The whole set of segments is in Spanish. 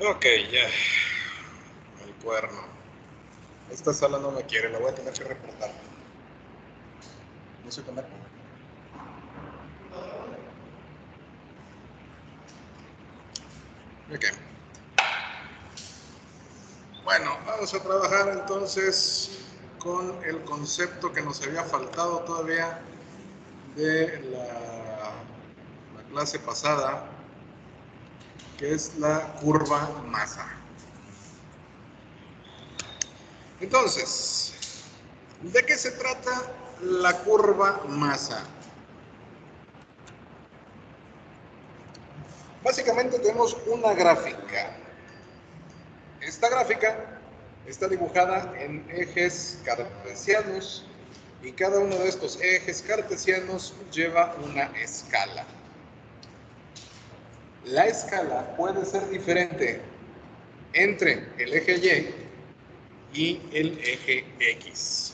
Ok, ya. El cuerno. Esta sala no me quiere, la voy a tener que reportar. No se conecta. Ok. Bueno, vamos a trabajar entonces con el concepto que nos había faltado todavía de la clase pasada, que es la curva masa. Entonces, ¿de qué se trata la curva masa? Básicamente tenemos una gráfica. Esta gráfica está dibujada en ejes cartesianos y cada uno de estos ejes cartesianos lleva una escala. La escala puede ser diferente entre el eje Y y el eje X.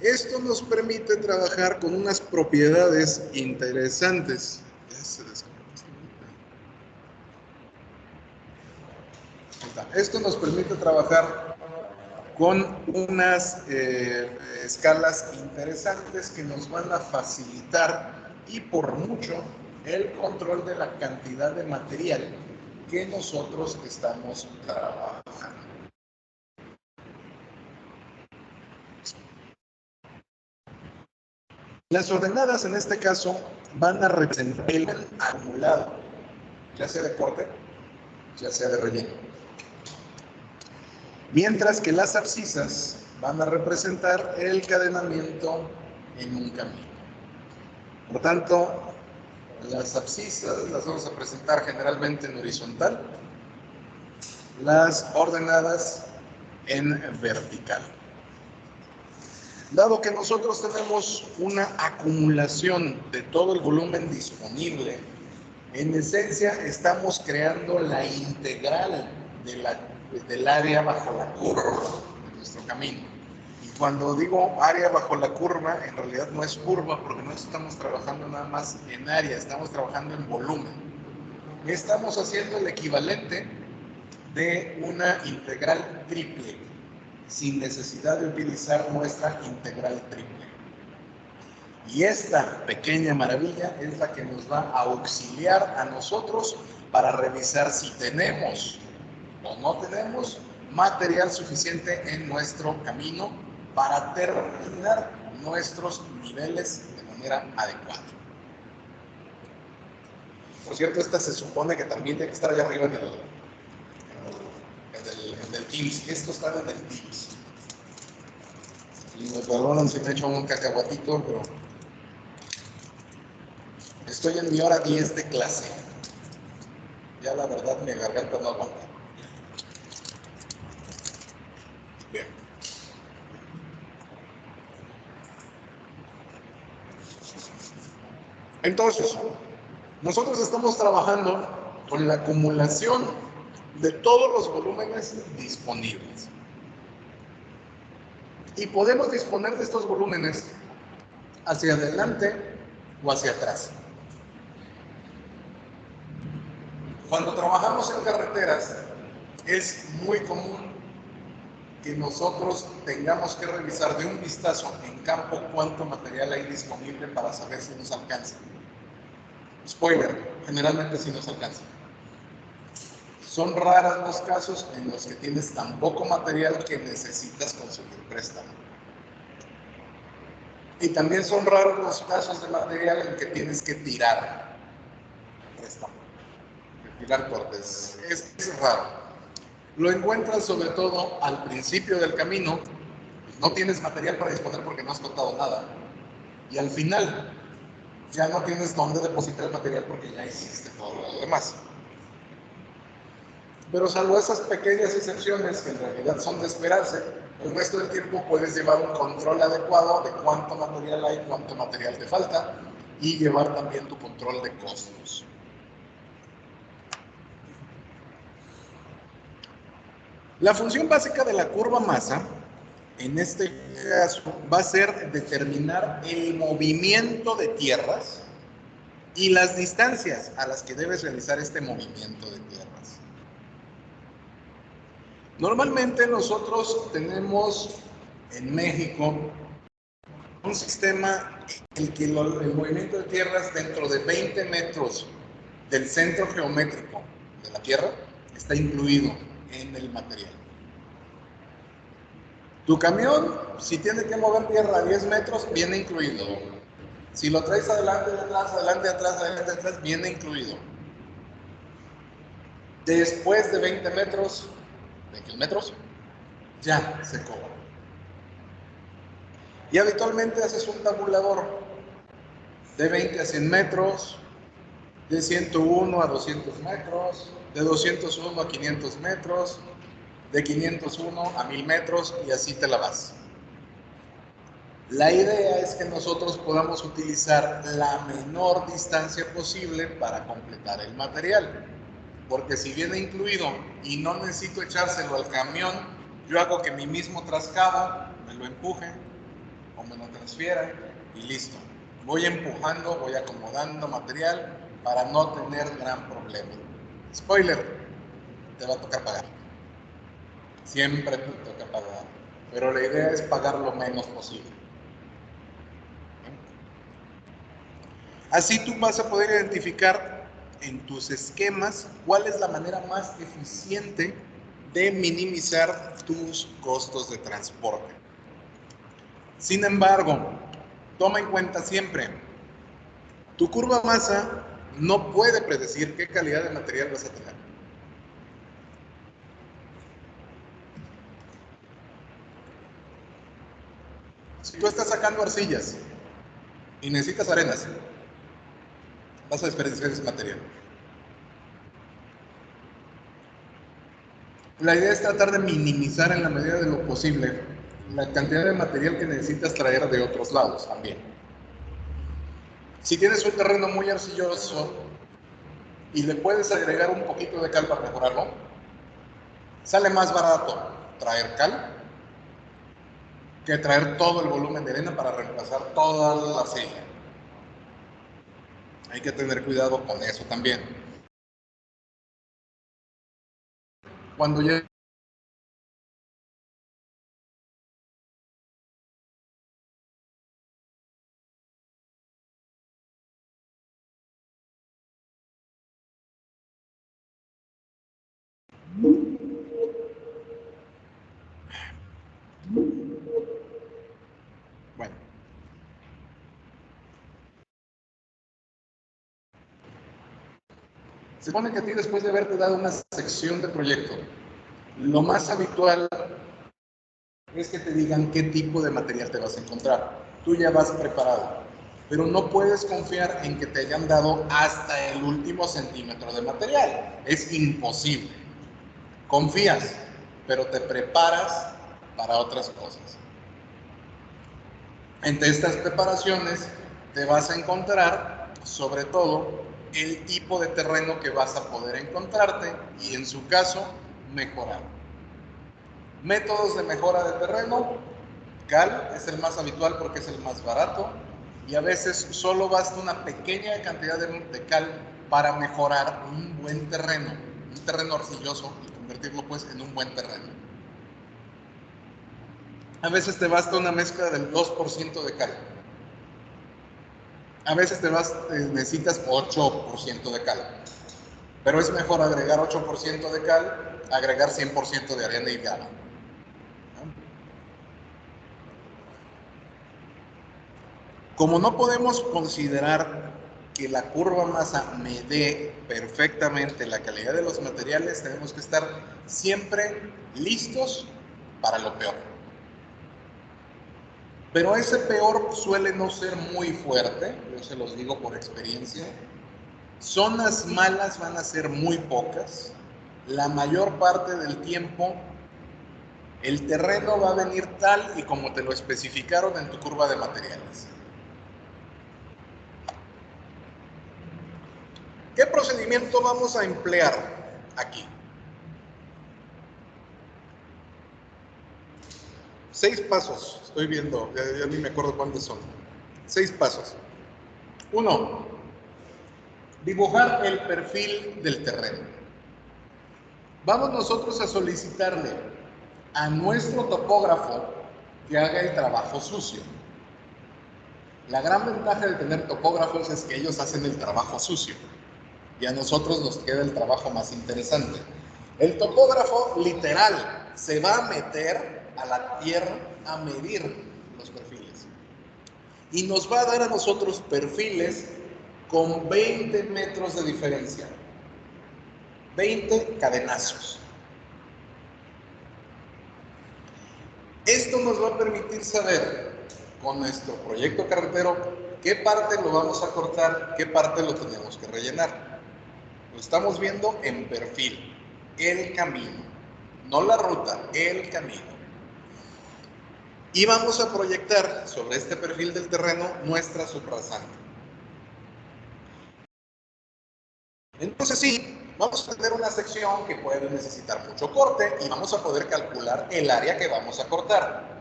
Esto nos permite trabajar con unas propiedades interesantes. Esto nos permite trabajar con unas escalas interesantes que nos van a facilitar y por mucho el control de la cantidad de material que nosotros estamos trabajando. Las ordenadas en este caso van a representar el acumulado, ya sea de corte, ya sea de relleno. Mientras que las abscisas van a representar el cadenamiento en un camino. Por tanto, las abscisas las vamos a presentar generalmente en horizontal, las ordenadas en vertical. Dado que nosotros tenemos una acumulación de todo el volumen disponible, en esencia estamos creando la integral del área bajo la curva de nuestro camino. Y cuando digo área bajo la curva, en realidad no es curva porque no estamos trabajando nada más en área, estamos trabajando en volumen. Estamos haciendo el equivalente de una integral triple, sin necesidad de utilizar nuestra integral triple. Y esta pequeña maravilla es la que nos va a auxiliar a nosotros para revisar si tenemos o no tenemos material suficiente en nuestro camino para terminar nuestros niveles de manera adecuada. Por cierto, esta se supone que también tiene que estar allá arriba en el Teams. Esto está en el Teams. Y me perdonan si me echo un cacahuatito, pero estoy en mi hora 10 de clase. Ya la verdad mi garganta no aguanta. Bien. Entonces, nosotros estamos trabajando con la acumulación de todos los volúmenes disponibles. Y podemos disponer de estos volúmenes hacia adelante o hacia atrás. Cuando trabajamos en carreteras, es muy común que nosotros tengamos que revisar de un vistazo en campo cuánto material hay disponible para saber si nos alcanza. Spoiler, generalmente sí nos alcanza. Son raros los casos en los que tienes tan poco material que necesitas conseguir préstamo. Y también son raros los casos de material en que tienes que tirar préstamo, tirar cortes. Es raro. Lo encuentras sobre todo al principio del camino, no tienes material para disponer porque no has contado nada. Y al final, ya no tienes dónde depositar el material porque ya hiciste todo lo demás. Pero salvo esas pequeñas excepciones que en realidad son de esperarse, el resto del tiempo puedes llevar un control adecuado de cuánto material hay, cuánto material te falta y llevar también tu control de costos. La función básica de la curva masa, en este caso, va a ser determinar el movimiento de tierras y las distancias a las que debes realizar este movimiento de tierras. Normalmente nosotros tenemos en México un sistema en el que el movimiento de tierras dentro de 20 metros del centro geométrico de la tierra está incluido en el material. Tu camión, si tiene que mover tierra a 10 metros, viene incluido. Si lo traes adelante, atrás, adelante, atrás, adelante, atrás, viene incluido. Después de 20 metros, 21 metros, ya se cobra. Y habitualmente haces un tabulador de 20 a 100 metros, de 101 a 200 metros, de 201 a 500 metros, de 501 a 1000 metros y así te la vas. La idea es que nosotros podamos utilizar la menor distancia posible para completar el material. Porque si viene incluido y no necesito echárselo al camión, yo hago que mi mismo trascabo me lo empuje o me lo transfiera y listo. Voy empujando, voy acomodando material para no tener gran problema. Spoiler, te va a tocar pagar. Siempre te toca pagar. Pero la idea es pagar lo menos posible. Así tú vas a poder identificar en tus esquemas cuál es la manera más eficiente de minimizar tus costos de transporte. Sin embargo, toma en cuenta siempre, tu curva masa no puede predecir qué calidad de material vas a tener. Si tú estás sacando arcillas y necesitas arenas, vas a desperdiciar ese material. La idea es tratar de minimizar en la medida de lo posible la cantidad de material que necesitas traer de otros lados también. Si tienes un terreno muy arcilloso y le puedes agregar un poquito de cal para mejorarlo, sale más barato traer cal que traer todo el volumen de arena para reemplazar toda la arcilla. Hay que tener cuidado con eso también. Cuando ya bueno, se supone que a ti, después de haberte dado una sección de proyecto, lo más habitual es que te digan qué tipo de material te vas a encontrar. Tú ya vas preparado, pero no puedes confiar en que te hayan dado hasta el último centímetro de material. Es imposible. Confías, pero te preparas para otras cosas. Entre estas preparaciones te vas a encontrar, sobre todo, el tipo de terreno que vas a poder encontrarte y, en su caso, mejorar. Métodos de mejora de terreno: cal es el más habitual porque es el más barato y a veces solo basta una pequeña cantidad de cal para mejorar un buen terreno, un terreno arcilloso, y convertirlo pues en un buen terreno. A veces te basta una mezcla del 2% de cal. A veces necesitas 8% de cal. Pero es mejor agregar 8% de cal, agregar 100% de arena y grava. Como no podemos considerar que la curva masa me dé perfectamente la calidad de los materiales, tenemos que estar siempre listos para lo peor. Pero ese peor suele no ser muy fuerte, yo se los digo por experiencia. Zonas malas van a ser muy pocas. La mayor parte del tiempo el terreno va a venir tal y como te lo especificaron en tu curva de materiales. ¿Qué procedimiento vamos a emplear aquí? 6 pasos, estoy viendo, ya ni me acuerdo cuántos son. 6 pasos. 1. Dibujar el perfil del terreno. Vamos nosotros a solicitarle a nuestro topógrafo que haga el trabajo sucio. La gran ventaja de tener topógrafos es que ellos hacen el trabajo sucio y a nosotros nos queda el trabajo más interesante. El topógrafo literal se va a meter a la tierra a medir los perfiles y nos va a dar a nosotros perfiles con 20 metros de diferencia, 20 cadenazos. Esto nos va a permitir saber con nuestro proyecto carretero qué parte lo vamos a cortar, qué parte lo tenemos que rellenar. Lo estamos viendo en perfil, el camino, no la ruta, el camino. Y vamos a proyectar sobre este perfil del terreno nuestra subrasante. Entonces sí, vamos a tener una sección que puede necesitar mucho corte y vamos a poder calcular el área que vamos a cortar.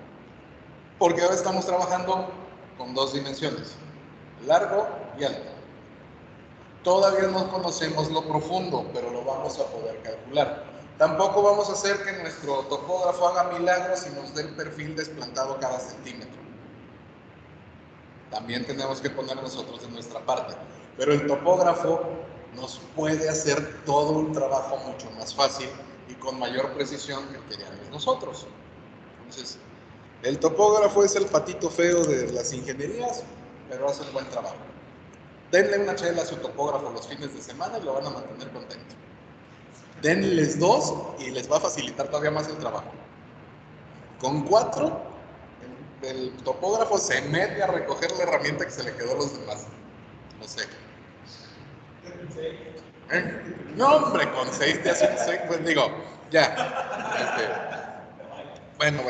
Porque ahora estamos trabajando con dos dimensiones, largo y alto. Todavía no conocemos lo profundo, pero lo vamos a poder calcular. Tampoco vamos a hacer que nuestro topógrafo haga milagros y nos dé el perfil desplantado cada centímetro. También tenemos que poner nosotros de nuestra parte. Pero el topógrafo nos puede hacer todo un trabajo mucho más fácil y con mayor precisión que queríamos nosotros. Entonces, el topógrafo es el patito feo de las ingenierías, pero hace un buen trabajo. Denle una chela a su topógrafo los fines de semana y lo van a mantener contento. Denles 2 y les va a facilitar todavía más el trabajo. Con 4, el topógrafo se mete a recoger la herramienta que se le quedó a los demás. No sé. No, hombre, con 6 te hacen 6, pues digo, ya. Bueno.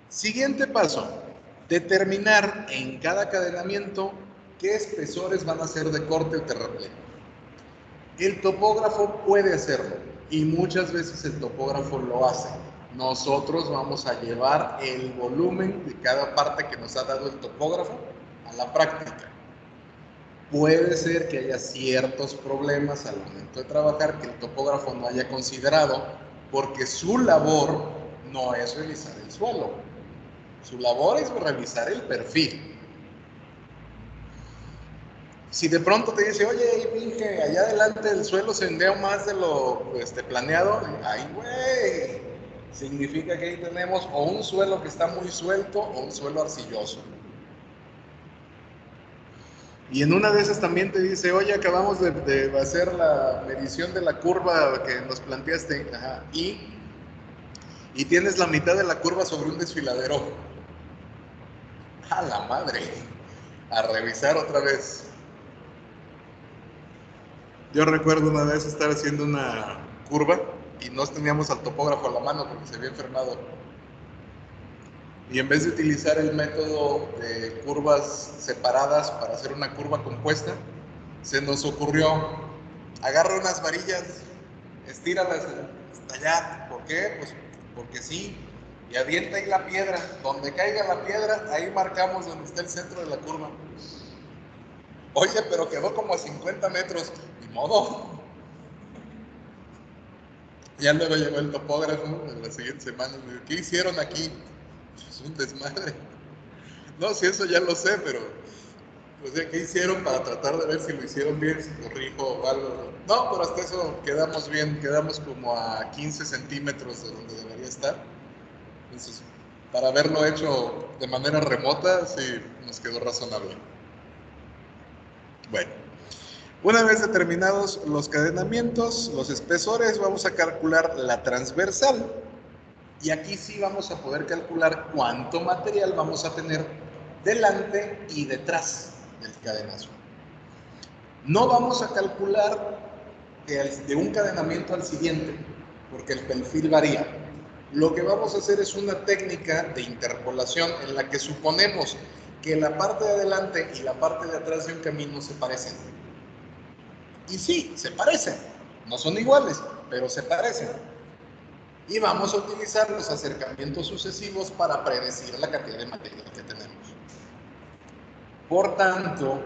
Siguiente paso, determinar en cada cadenamiento qué espesores van a ser de corte o terraplén. El topógrafo puede hacerlo y muchas veces el topógrafo lo hace. Nosotros vamos a llevar el volumen de cada parte que nos ha dado el topógrafo a la práctica. Puede ser que haya ciertos problemas al momento de trabajar que el topógrafo no haya considerado porque su labor no es revisar el suelo. Su labor es revisar el perfil. Si de pronto te dice, oye, Inge, allá adelante el suelo se ondea más de lo planeado, ay, güey, significa que ahí tenemos o un suelo que está muy suelto o un suelo arcilloso. Y en una de esas también te dice, oye, acabamos de hacer la medición de la curva que nos planteaste, ajá, y tienes la mitad de la curva sobre un desfiladero. ¡A la madre! A revisar otra vez. Yo recuerdo una vez estar haciendo una curva y no teníamos al topógrafo a la mano porque se había enfermado. Y en vez de utilizar el método de curvas separadas para hacer una curva compuesta, se nos ocurrió, agarra unas varillas, estíralas hasta allá. ¿Por qué? Pues porque sí. Y avienta ahí la piedra. Donde caiga la piedra, ahí marcamos donde está el centro de la curva. Oye, pero quedó como a 50 metros. Ni modo. Ya luego llegó el topógrafo en la siguiente semana y me dijo, ¿qué hicieron aquí? Es un desmadre. No, si eso ya lo sé, pero o sea, ¿qué hicieron para tratar de ver si lo hicieron bien, si corrijo o algo? No, pero hasta eso quedamos bien, quedamos como a 15 centímetros de donde debería estar. Entonces, para haberlo hecho de manera remota, sí nos quedó razonable. Bueno, una vez determinados los cadenamientos, los espesores, vamos a calcular la transversal. Y aquí sí vamos a poder calcular cuánto material vamos a tener delante y detrás del cadenazo. No vamos a calcular de un cadenamiento al siguiente, porque el perfil varía. Lo que vamos a hacer es una técnica de interpolación en la que suponemos que la parte de adelante y la parte de atrás de un camino se parecen. Y sí, se parecen. No son iguales, pero se parecen. Y vamos a utilizar los acercamientos sucesivos para predecir la cantidad de material que tenemos. Por tanto,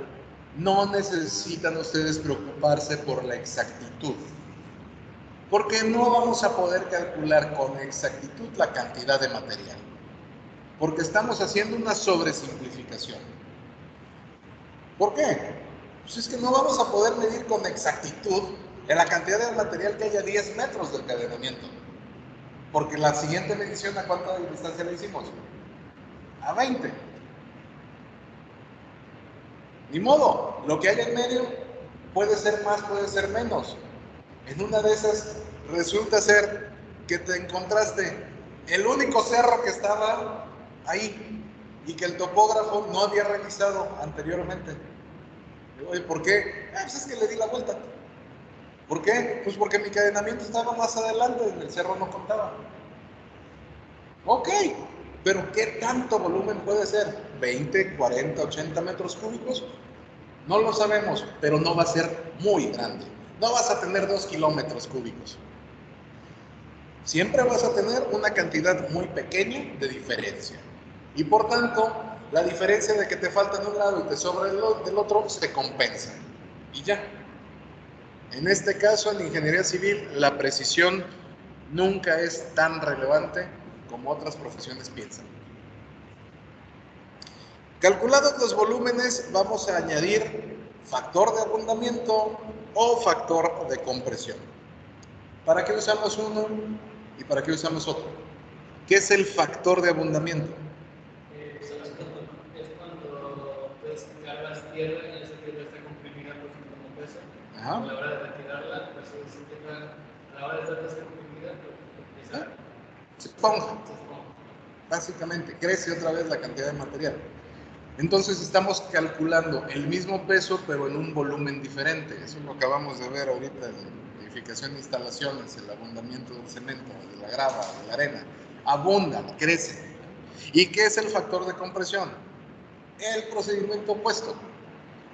no necesitan ustedes preocuparse por la exactitud, porque no vamos a poder calcular con exactitud la cantidad de material, porque estamos haciendo una sobresimplificación. ¿Por qué? Pues es que no vamos a poder medir con exactitud en la cantidad de material que haya 10 metros de encadenamiento, porque la siguiente medición, ¿a cuánta distancia la hicimos? A 20. Ni modo, lo que hay en medio puede ser más, puede ser menos. En una de esas resulta ser que te encontraste el único cerro que estaba ahí y que el topógrafo no había revisado anteriormente. Oye, ¿por qué? Pues es que le di la vuelta. ¿Por qué? Pues porque mi encadenamiento estaba más adelante, en el cerro no contaba. Ok, pero ¿qué tanto volumen puede ser? ¿20, 40, 80 metros cúbicos? No lo sabemos, pero no va a ser muy grande. No vas a tener 2 kilómetros cúbicos. Siempre vas a tener una cantidad muy pequeña de diferencia. Y por tanto, la diferencia de que te falta de un lado y te sobra del otro se compensa. Y ya. En este caso, en ingeniería civil, la precisión nunca es tan relevante como otras profesiones piensan. Calculados los volúmenes, vamos a añadir factor de abundamiento o factor de compresión. ¿Para qué usamos uno y para qué usamos otro? ¿Qué es el factor de abundamiento? Es cuando pues, cargas tierra y esa tierra está comprimida por su mismo peso. Ajá. A la hora de retirarla, pues esa tierra, a la hora de estar comprimida, pues empieza se esponja. Básicamente, crece otra vez la cantidad de material. Entonces estamos calculando el mismo peso, pero en un volumen diferente. Eso lo acabamos de ver ahorita en edificación de instalaciones, el abundamiento del cemento, de la grava, de la arena. Abundan, crecen. ¿Y qué es el factor de compresión? El procedimiento opuesto.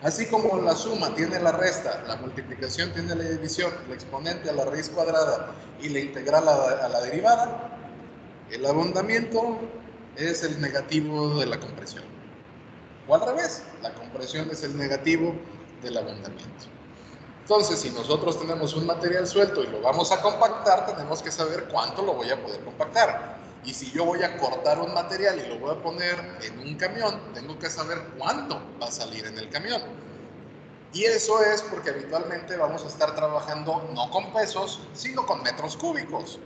Así como la suma tiene la resta, la multiplicación tiene la división, el exponente a la raíz cuadrada y la integral a la derivada, el abundamiento es el negativo de la compresión. O al revés, la compresión es el negativo del abundamiento. Entonces, si nosotros tenemos un material suelto y lo vamos a compactar, tenemos que saber cuánto lo voy a poder compactar. Y si yo voy a cortar un material y lo voy a poner en un camión, tengo que saber cuánto va a salir en el camión. Y eso es porque habitualmente vamos a estar trabajando no con pesos, sino con metros cúbicos.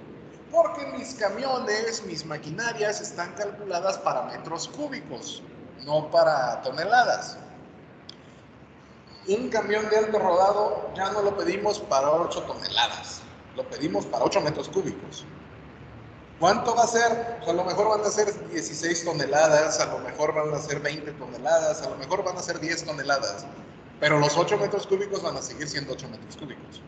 Porque mis camiones, mis maquinarias están calculadas para metros cúbicos, no para toneladas. Un camión de alto rodado ya no lo pedimos para 8 toneladas, lo pedimos para 8 metros cúbicos. ¿Cuánto va a ser? Pues a lo mejor van a ser 16 toneladas, a lo mejor van a ser 20 toneladas, a lo mejor van a ser 10 toneladas, pero los 8 metros cúbicos van a seguir siendo 8 metros cúbicos.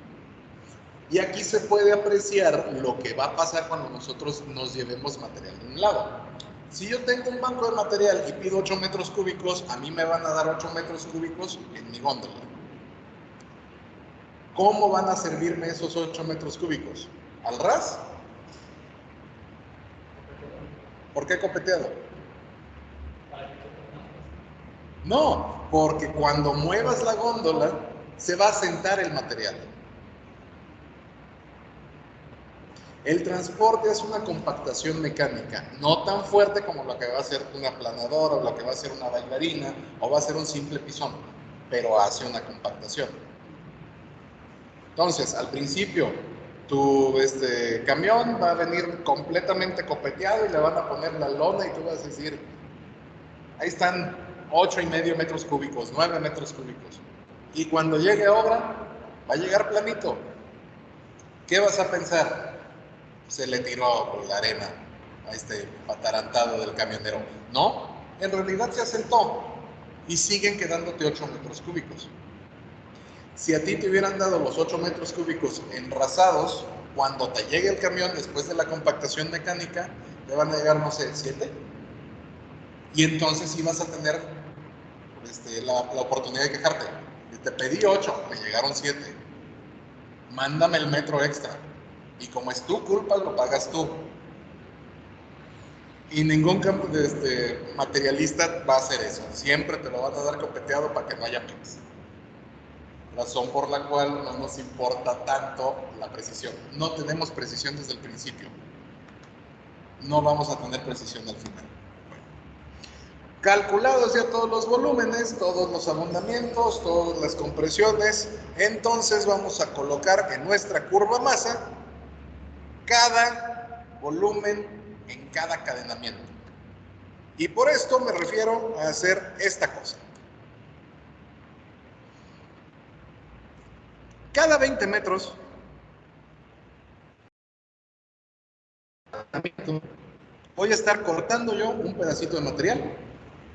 Y aquí se puede apreciar lo que va a pasar cuando nosotros nos llevemos material de un lado. Si yo tengo un banco de material y pido 8 metros cúbicos, a mí me van a dar 8 metros cúbicos en mi góndola. ¿Cómo van a servirme esos 8 metros cúbicos? ¿Al ras? ¿Por qué copeteado? No, porque cuando muevas la góndola se va a sentar el material. El transporte es una compactación mecánica, no tan fuerte como la que va a ser una planadora o la que va a ser una bailarina o va a ser un simple pisón, pero hace una compactación. Entonces, al principio, tu camión va a venir completamente copeteado y le van a poner la lona y tú vas a decir, ahí están 8,5 metros cúbicos, 9 metros cúbicos. Y cuando llegue obra, va a llegar planito. ¿Qué vas a pensar? Se le tiró la arena a este atarantado del camionero. No, en realidad se asentó y siguen quedándote 8 metros cúbicos. Si a ti te hubieran dado los 8 metros cúbicos enrasados, cuando te llegue el camión después de la compactación mecánica, te van a llegar, no sé, 7. Y entonces sí vas a tener la oportunidad de quejarte. Te pedí 8, me llegaron 7. Mándame el metro extra. Y como es tu culpa, lo pagas tú. Y ningún materialista va a hacer eso. Siempre te lo van a dar copeteado para que no haya pex. razón por la cual no nos importa tanto la precisión. No tenemos precisión desde el principio. No vamos a tener precisión al final. Calculados ya todos los volúmenes, todos los abundamientos, todas las compresiones, entonces vamos a colocar en nuestra curva masa cada volumen en cada cadenamiento. Y por esto me refiero a hacer esta cosa. Cada 20 metros voy a estar cortando yo un pedacito de material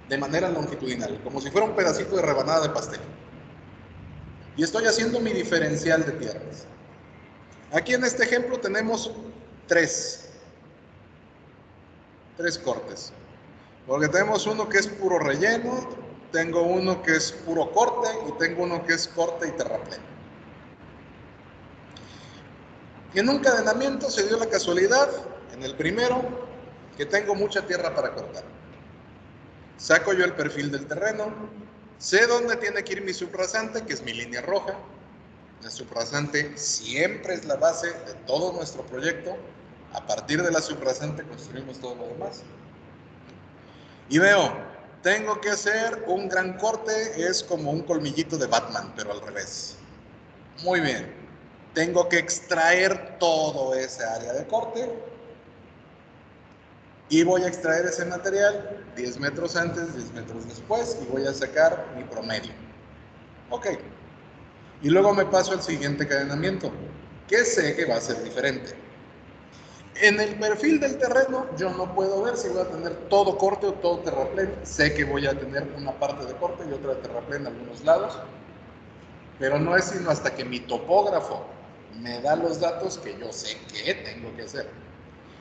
de manera longitudinal, como si fuera un pedacito de rebanada de pastel. Y estoy haciendo mi diferencial de tierras. Aquí en este ejemplo tenemos tres cortes. Porque tenemos uno que es puro relleno, tengo uno que es puro corte y tengo uno que es corte y terraplén. Y en un cadenamiento se dio la casualidad, en el primero, que tengo mucha tierra para cortar. Saco yo el perfil del terreno, sé dónde tiene que ir mi subrasante, que es mi línea roja. La subrasante siempre es la base de todo nuestro proyecto. A partir de la subrasante construimos todo lo demás. Y veo, tengo que hacer un gran corte, es como un colmillito de Batman, pero al revés. Muy bien. Tengo que extraer todo ese área de corte y voy a extraer ese material 10 metros antes, 10 metros después y voy a sacar mi promedio. Ok. Y luego me paso al siguiente cadenamiento, que sé que va a ser diferente. En el perfil del terreno yo no puedo ver si voy a tener todo corte o todo terraplén. Sé que voy a tener una parte de corte y otra de terraplén en algunos lados, pero no es sino hasta que mi topógrafo me da los datos que yo sé qué tengo que hacer.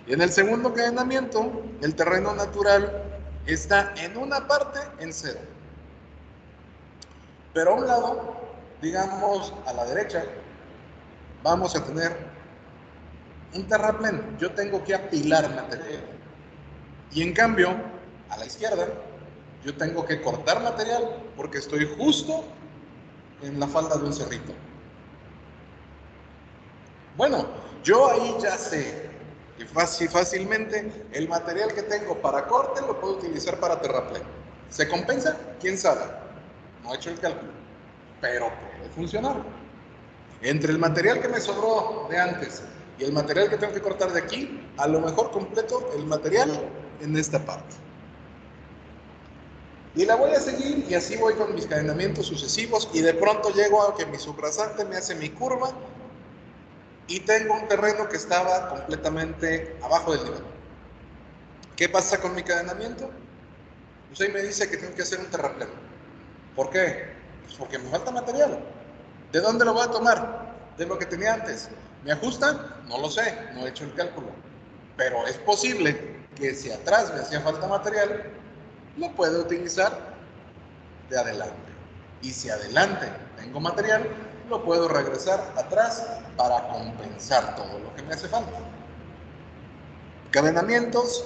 Y en el segundo cadenamiento, el terreno natural está en una parte en cero. Pero a un lado, digamos a la derecha, vamos a tener un terraplén. Yo tengo que apilar material. Y en cambio, a la izquierda, yo tengo que cortar material porque estoy justo en la falda de un cerrito. Bueno, yo ahí ya sé que fácilmente el material que tengo para corte lo puedo utilizar para terraplén. ¿Se compensa? ¿Quién sabe? No he hecho el cálculo, pero puede funcionar. Entre el material que me sobró de antes y el material que tengo que cortar de aquí, a lo mejor completo el material en esta parte. Y la voy a seguir y así voy con mis cadenamientos sucesivos y de pronto llego a que mi subrasante me hace mi curva y tengo un terreno que estaba completamente abajo del nivel. ¿Qué pasa con mi cadenamiento? Pues ahí me dice que tengo que hacer un terraplén. ¿Por qué? Pues porque me falta material. ¿De dónde lo voy a tomar? De lo que tenía antes. ¿Me ajustan? No lo sé, no he hecho el cálculo. Pero es posible que si atrás me hacía falta material, lo pueda utilizar de adelante. Y si adelante tengo material, lo puedo regresar atrás para compensar todo lo que me hace falta. Cadenamientos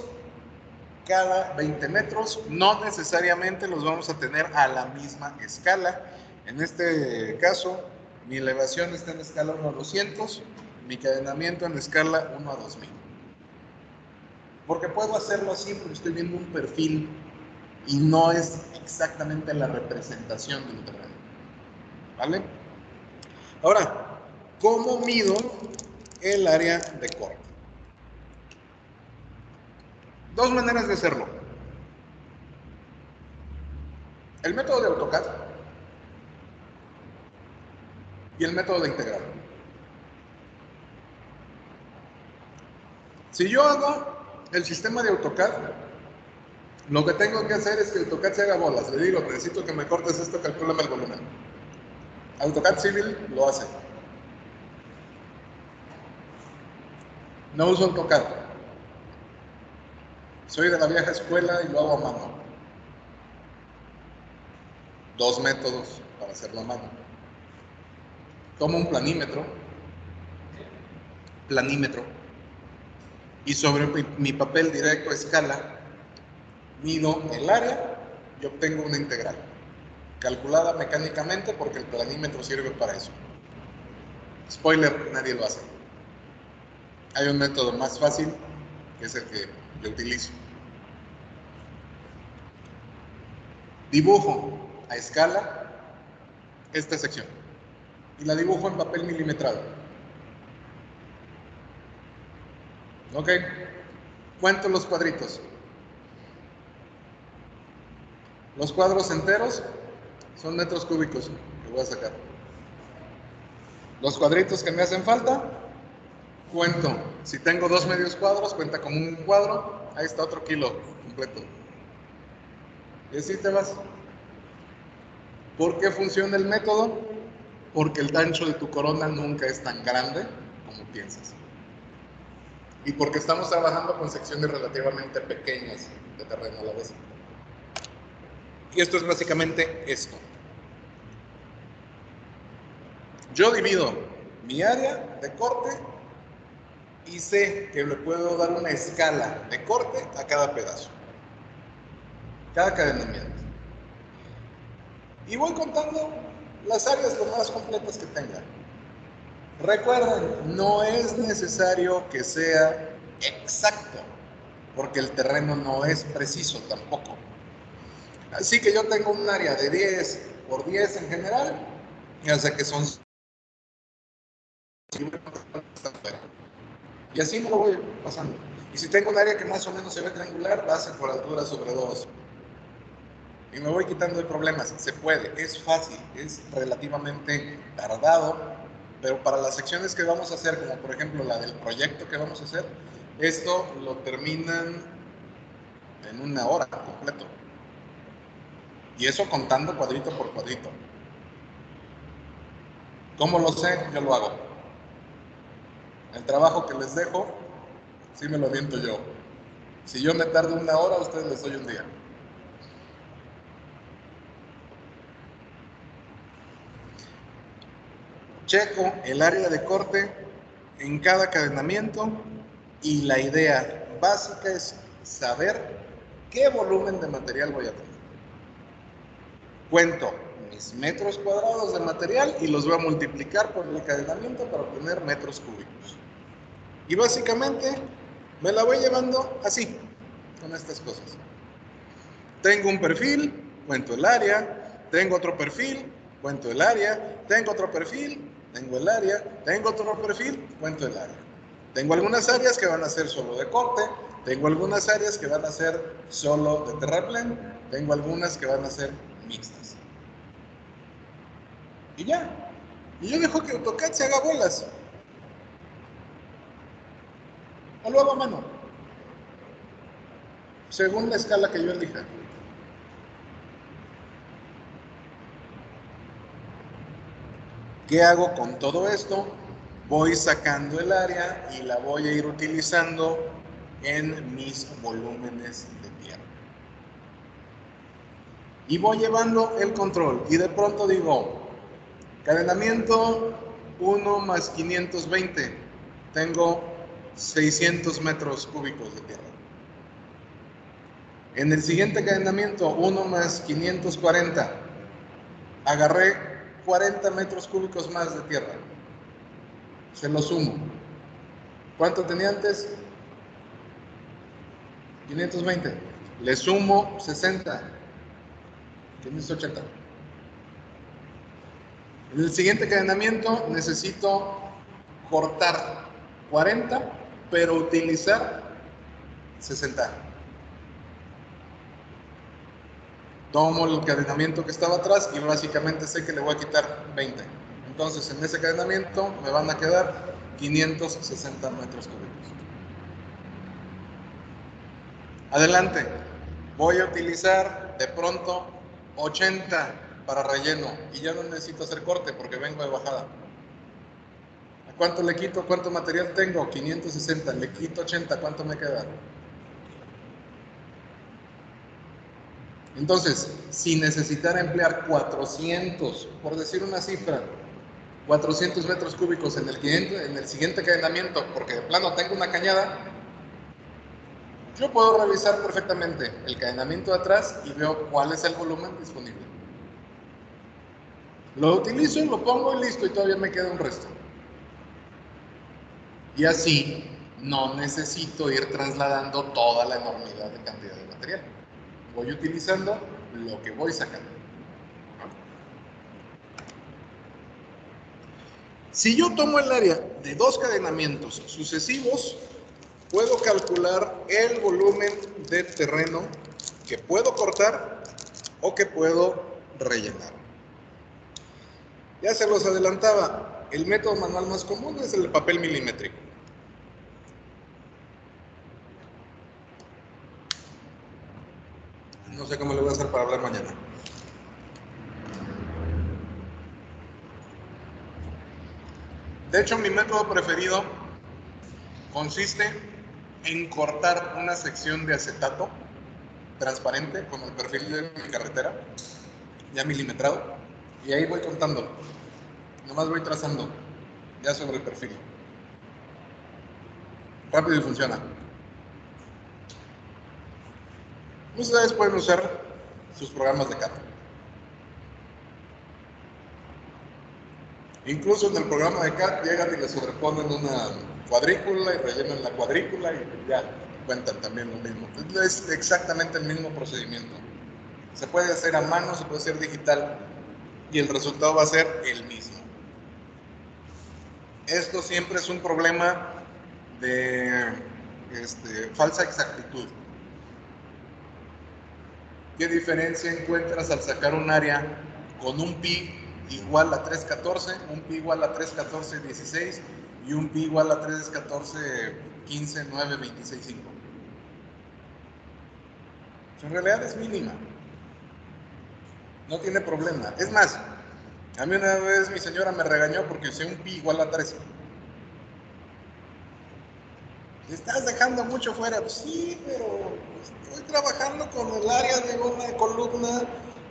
cada 20 metros, no necesariamente los vamos a tener a la misma escala. En este caso, mi elevación está en escala 1 a 200, mi cadenamiento en escala 1 a 2000. Porque puedo hacerlo así porque estoy viendo un perfil y no es exactamente la representación del terreno. ¿Vale? Ahora, ¿cómo mido el área de corte? Dos maneras de hacerlo. El método de AutoCAD y el método de integral. Si yo hago el sistema de AutoCAD, lo que tengo que hacer es que AutoCAD se haga bolas. Le digo, necesito que me cortes esto, calcúlame el volumen. AutoCAD Civil lo hace. No uso AutoCAD. Soy de la vieja escuela y lo hago a mano. Dos métodos para hacerlo a mano. Tomo un planímetro, y sobre mi papel directo a escala, mido el área y obtengo una integral. calculada mecánicamente porque el planímetro sirve para eso. Spoiler, nadie lo hace. Hay un método más fácil, que es el que yo utilizo. Dibujo a escala esta sección y la dibujo en papel milimetrado. Ok, cuento los cuadritos. Los cuadros enteros son metros cúbicos que voy a sacar. Los cuadritos que me hacen falta, cuento. Si tengo 2 medios cuadros, cuenta como un cuadro. Ahí está otro kilo completo. Y así te vas. ¿Por qué funciona el método? Porque el ancho de tu corona nunca es tan grande como piensas. Y porque estamos trabajando con secciones relativamente pequeñas de terreno a la vez. Y esto es básicamente esto. Yo divido mi área de corte y sé que le puedo dar una escala de corte a cada pedazo, cada cadenamiento. Y voy contando las áreas lo más completas que tenga. Recuerden, no es necesario que sea exacto, porque el terreno no es preciso tampoco. Así que yo tengo un área de 10 por 10 en general, ya sé que son... Y así me lo voy pasando. Y si tengo un área que más o menos se ve triangular, base por altura sobre 2. Y me voy quitando de problemas. Se puede, es fácil, es relativamente tardado, pero para las secciones que vamos a hacer, como por ejemplo la del proyecto que vamos a hacer, esto lo terminan en 1 hora completo. Y eso contando cuadrito por cuadrito. ¿Cómo lo sé? Yo lo hago. El trabajo que les dejo, sí me lo aviento yo. Si yo me tardo 1 hora, a ustedes les doy un día. Checo el área de corte en cada cadenamiento y la idea básica es saber qué volumen de material voy a tener. Cuento mis metros cuadrados de material y los voy a multiplicar por el cadenamiento para obtener metros cúbicos. Y básicamente me la voy llevando así, con estas cosas. Tengo un perfil, cuento el área, tengo otro perfil, cuento el área, tengo otro perfil, tengo el área, tengo otro perfil, cuento el área. Tengo algunas áreas que van a ser solo de corte, tengo algunas áreas que van a ser solo de terraplén, tengo algunas que van a ser mixtas. Y ya. Y yo dejo que AutoCAD se haga bolas. O lo hago a mano. Según la escala que yo elija. ¿Qué hago con todo esto? Voy sacando el área y la voy a ir utilizando en mis volúmenes de tierra. Y voy llevando el control. Y de pronto digo, cadenamiento 1 más 520. Tengo 600 metros cúbicos de tierra. En el siguiente cadenamiento, 1 más 540. Agarré 40 metros cúbicos más de tierra. Se lo sumo. ¿Cuánto tenía antes? 520. Le sumo 60. 580. En el siguiente cadenamiento necesito cortar 40, pero utilizar 60. Tomo el cadenamiento que estaba atrás y básicamente sé que le voy a quitar 20. Entonces, en ese cadenamiento me van a quedar 560 metros cúbicos. Adelante. Voy a utilizar de pronto 80 para relleno y ya no necesito hacer corte porque vengo de bajada. ¿A cuánto le quito? ¿Cuánto material tengo? 560. Le quito 80. ¿Cuánto me queda? Entonces, si necesitara emplear 400, por decir una cifra, 400 metros cúbicos en el siguiente cadenamiento, porque de plano tengo una cañada, yo puedo revisar perfectamente el cadenamiento de atrás y veo cuál es el volumen disponible. Lo utilizo, lo pongo y listo, y todavía me queda un resto. Y así no necesito ir trasladando toda la enormidad de cantidad de material. Voy utilizando lo que voy sacando. Si yo tomo el área de 2 cadenamientos sucesivos, puedo calcular el volumen de terreno que puedo cortar o que puedo rellenar. Ya se los adelantaba, el método manual más común es el papel milimétrico. No sé cómo le voy a hacer para hablar mañana. De hecho, mi método preferido consiste en cortar una sección de acetato transparente con el perfil de mi carretera, ya milimetrado, y ahí voy contando. Nomás voy trazando, ya sobre el perfil. Rápido y funciona. Ustedes pueden usar sus programas de CAD. Incluso en el programa de CAD llegan y le sobreponen una cuadrícula y rellenan la cuadrícula y ya cuentan también lo mismo. Es exactamente el mismo procedimiento. Se puede hacer a mano, se puede hacer digital y el resultado va a ser el mismo. Esto siempre es un problema de falsa exactitud. ¿Qué diferencia encuentras al sacar un área con un pi igual a 314, un pi igual a 314,16 y un pi igual a 314,15,9,26,5? En realidad es mínima. No tiene problema. Es más, a mí una vez mi señora me regañó porque usé un pi igual a 13. ¿Estás dejando mucho fuera? Pues sí, pero estoy trabajando con el área de una columna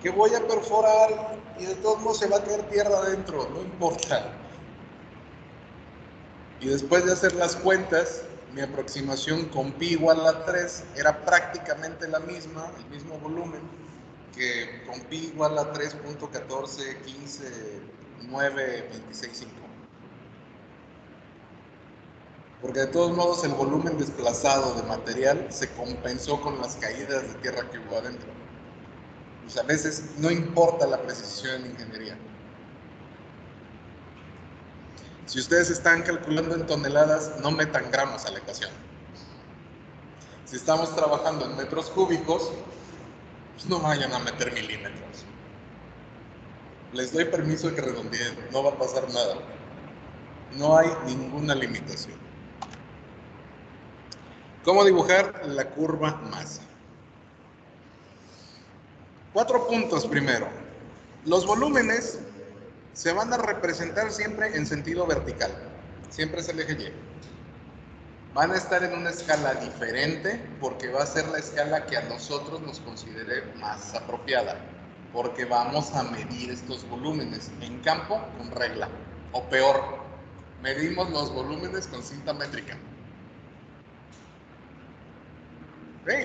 que voy a perforar y de todos modos se va a caer tierra adentro, no importa. Y después de hacer las cuentas, mi aproximación con pi igual a 3 era prácticamente la misma, el mismo volumen, que con pi igual a 3.14,15,9,26,5. Porque de todos modos el volumen desplazado de material se compensó con las caídas de tierra que hubo adentro. Pues a veces no importa la precisión en ingeniería. Si ustedes están calculando en toneladas, no metan gramos a la ecuación. Si estamos trabajando en metros cúbicos, pues no vayan a meter milímetros. Les doy permiso de que redondeen, no va a pasar nada. No hay ninguna limitación. ¿Cómo dibujar la curva masa? 4 puntos primero. Los volúmenes se van a representar siempre en sentido vertical. Siempre es el eje Y. Van a estar en una escala diferente porque va a ser la escala que a nosotros nos considere más apropiada. Porque vamos a medir estos volúmenes en campo con regla. O peor, medimos los volúmenes con cinta métrica. ¿Sí?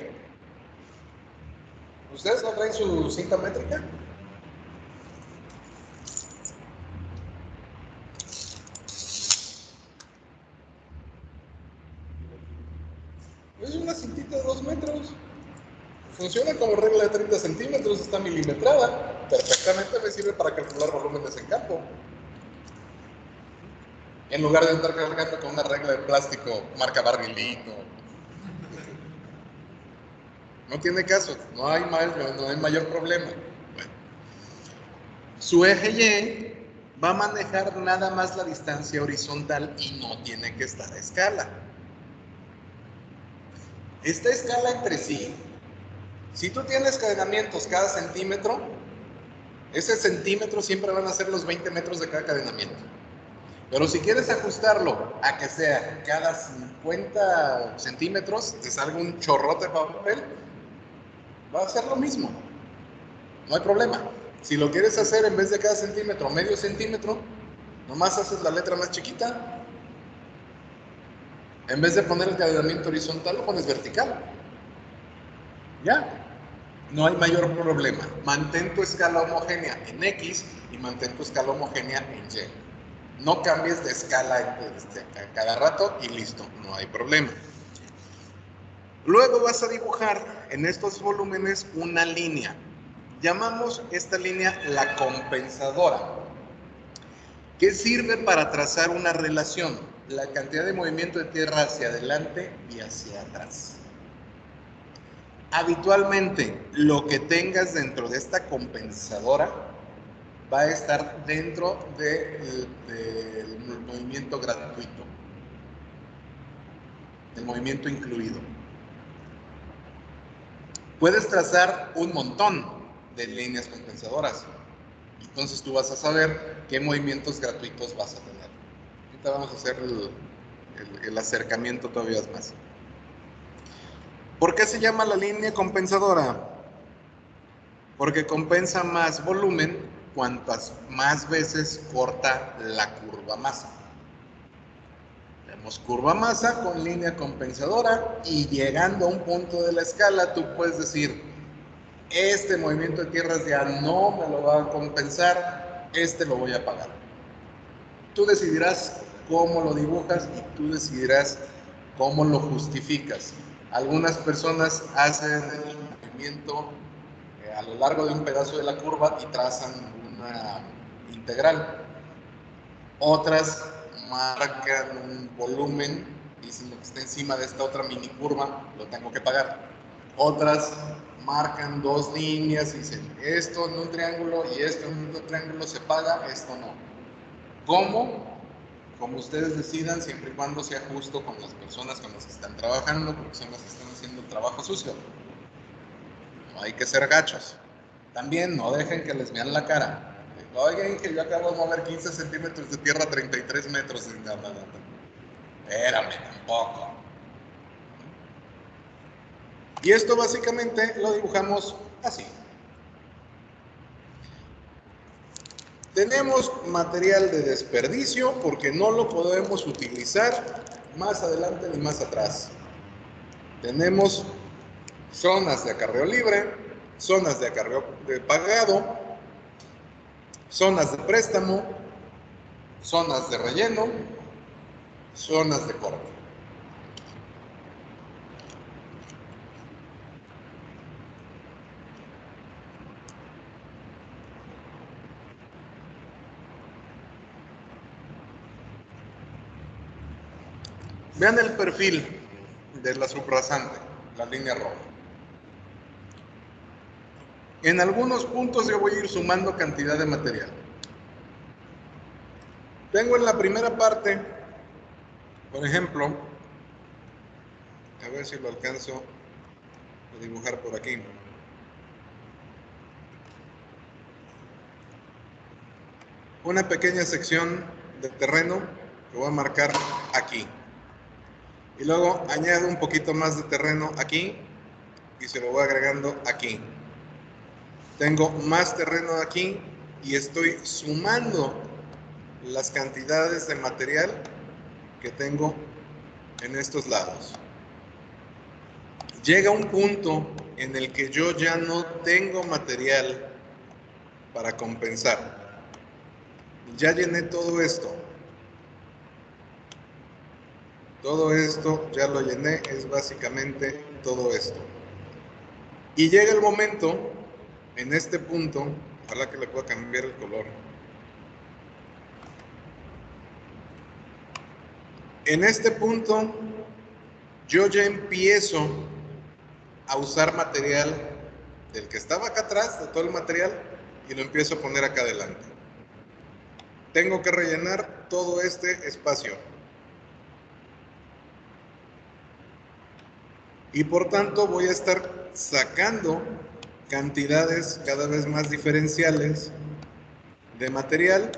¿Ustedes no traen su cinta métrica? Es una cintita de 2 metros. Funciona como regla de 30 centímetros, está milimetrada. Perfectamente me sirve para calcular volúmenes en campo. En lugar de estar cargando con una regla de plástico marca Barrilito. No tiene caso, no hay mayor problema. Bueno. Su eje Y va a manejar nada más la distancia horizontal y no tiene que estar a escala. Esta escala entre sí. Si tú tienes cadenamientos cada centímetro, ese centímetro siempre van a ser los 20 metros de cada cadenamiento. Pero si quieres ajustarlo a que sea cada 50 centímetros, te salga un chorrote de papel, va a ser lo mismo. No hay problema. Si lo quieres hacer en vez de cada centímetro, medio centímetro, nomás haces la letra más chiquita. En vez de poner el cadenamiento horizontal, lo pones vertical. Ya. No hay mayor problema. Mantén tu escala homogénea en X y mantén tu escala homogénea en Y. No cambies de escala a cada rato y listo, no hay problema. Luego vas a dibujar en estos volúmenes una línea. Llamamos esta línea la compensadora. ¿Qué sirve para trazar una relación? La cantidad de movimiento de tierra hacia adelante y hacia atrás. Habitualmente, lo que tengas dentro de esta compensadora va a estar dentro del movimiento gratuito, del movimiento incluido. Puedes trazar un montón de líneas compensadoras. Entonces tú vas a saber qué movimientos gratuitos vas a tener. Ahorita vamos a hacer el acercamiento todavía más. ¿Por qué se llama la línea compensadora? Porque compensa más volumen cuantas más veces corta la curva masa. Tenemos curva masa con línea compensadora y llegando a un punto de la escala tú puedes decir, este movimiento de tierras ya no me lo va a compensar, este lo voy a pagar. Tú decidirás cómo lo dibujas y tú decidirás cómo lo justificas. Algunas personas hacen el movimiento a lo largo de un pedazo de la curva y trazan una integral. Otras marcan un volumen y dicen lo que está encima de esta otra mini curva lo tengo que pagar. Otras marcan dos líneas y dicen esto en un triángulo y esto en otro triángulo se paga, esto no. ¿Cómo? Como ustedes decidan, siempre y cuando sea justo con las personas con las que están trabajando, porque son las que están haciendo el trabajo sucio. No hay que ser gachos. También no dejen que les vean la cara. Oigan, que yo acabo de mover 15 centímetros de tierra a 33 metros. Espérame, tampoco. Y esto básicamente lo dibujamos así. Tenemos material de desperdicio porque no lo podemos utilizar más adelante ni más atrás. Tenemos zonas de acarreo libre, zonas de acarreo pagado, zonas de préstamo, zonas de relleno, zonas de corte. Vean el perfil de la subrasante, la línea roja. En algunos puntos yo voy a ir sumando cantidad de material. Tengo en la primera parte, por ejemplo, a ver si lo alcanzo a dibujar por aquí. Una pequeña sección de terreno que voy a marcar aquí. Y luego añado un poquito más de terreno aquí y se lo voy agregando aquí. Tengo más terreno aquí y estoy sumando las cantidades de material que tengo en estos lados. Llega un punto en el que yo ya no tengo material para compensar. Ya llené todo esto. Todo esto ya lo llené, es básicamente todo esto. Y llega el momento, en este punto, ojalá que le pueda cambiar el color. En este punto, yo ya empiezo a usar material del que estaba acá atrás, de todo el material, y lo empiezo a poner acá adelante. Tengo que rellenar todo este espacio. Y por tanto voy a estar sacando cantidades cada vez más diferenciales de material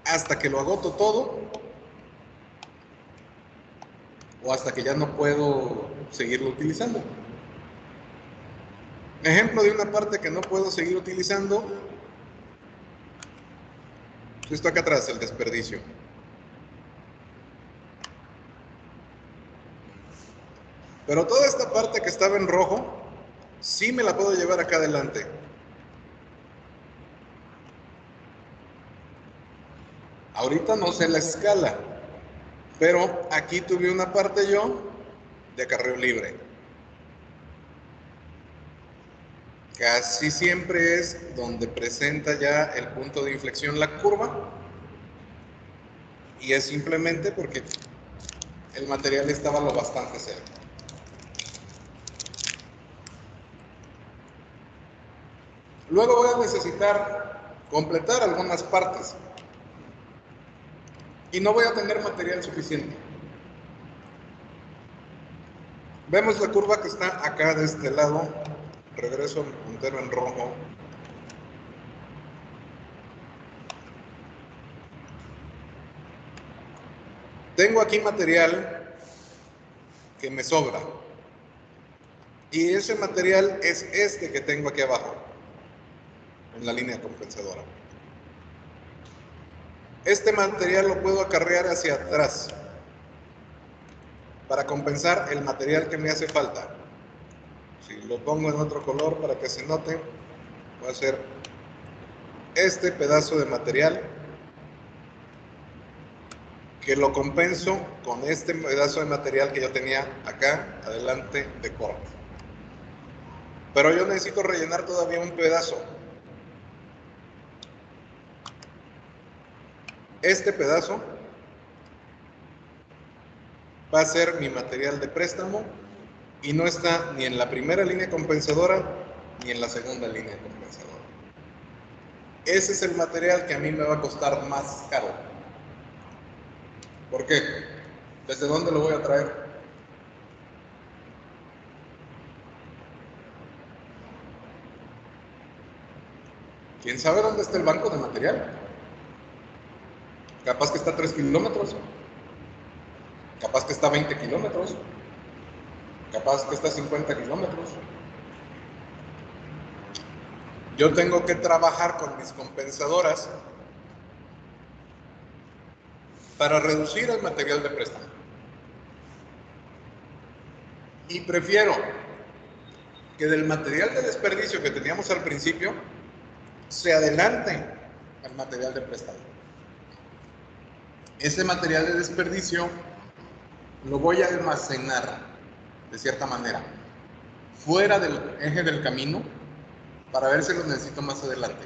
hasta que lo agoto todo o hasta que ya no puedo seguirlo utilizando. Ejemplo de una parte que no puedo seguir utilizando, esto acá atrás, el desperdicio. Pero toda esta parte que estaba en rojo, sí me la puedo llevar acá adelante. Ahorita no sé la escala, pero aquí tuve una parte yo de acarreo libre. Casi siempre es donde presenta ya el punto de inflexión la curva, y es simplemente porque el material estaba lo bastante cerca. Luego voy a necesitar completar algunas partes y no voy a tener material suficiente. Vemos la curva que está acá de este lado. Regreso al puntero en rojo. Tengo aquí material que me sobra. Y ese material es este que tengo aquí abajo, en la línea compensadora. Este material lo puedo acarrear hacia atrás para compensar el material que me hace falta. Si lo pongo en otro color para que se note, voy a hacer este pedazo de material que lo compenso con este pedazo de material que yo tenía acá adelante de corte. Pero yo necesito rellenar todavía un pedazo. Este pedazo va a ser mi material de préstamo y no está ni en la primera línea compensadora ni en la segunda línea compensadora. Ese es el material que a mí me va a costar más caro. ¿Por qué? ¿Desde dónde lo voy a traer? ¿Quién sabe dónde está el banco de material? Capaz que está a 3 kilómetros. Capaz que está a 20 kilómetros. Capaz que está a 50 kilómetros. Yo tengo que trabajar con mis compensadoras para reducir el material de préstamo. Y prefiero que del material de desperdicio que teníamos al principio se adelante al material de préstamo. Ese material de desperdicio lo voy a almacenar de cierta manera fuera del eje del camino para ver si lo necesito más adelante.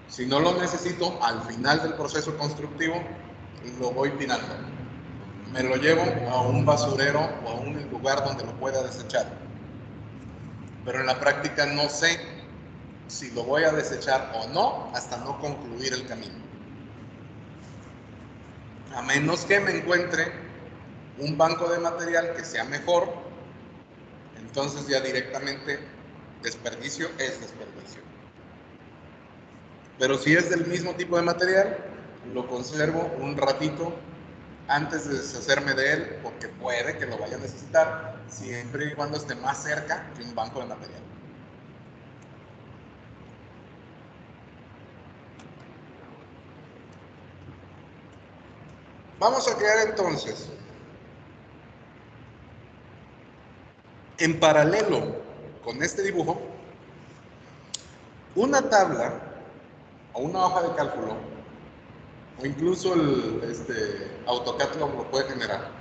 Si no lo necesito, al final del proceso constructivo lo voy tirando. Me lo llevo a un basurero o a un lugar donde lo pueda desechar. Pero en la práctica no sé si lo voy a desechar o no hasta no concluir el camino. A menos que me encuentre un banco de material que sea mejor, entonces ya directamente desperdicio es desperdicio. Pero si es del mismo tipo de material, lo conservo un ratito antes de deshacerme de él, porque puede que lo vaya a necesitar siempre y cuando esté más cerca que un banco de material. Vamos a crear entonces, en paralelo con este dibujo, una tabla o una hoja de cálculo, o incluso el AutoCAD lo puede generar,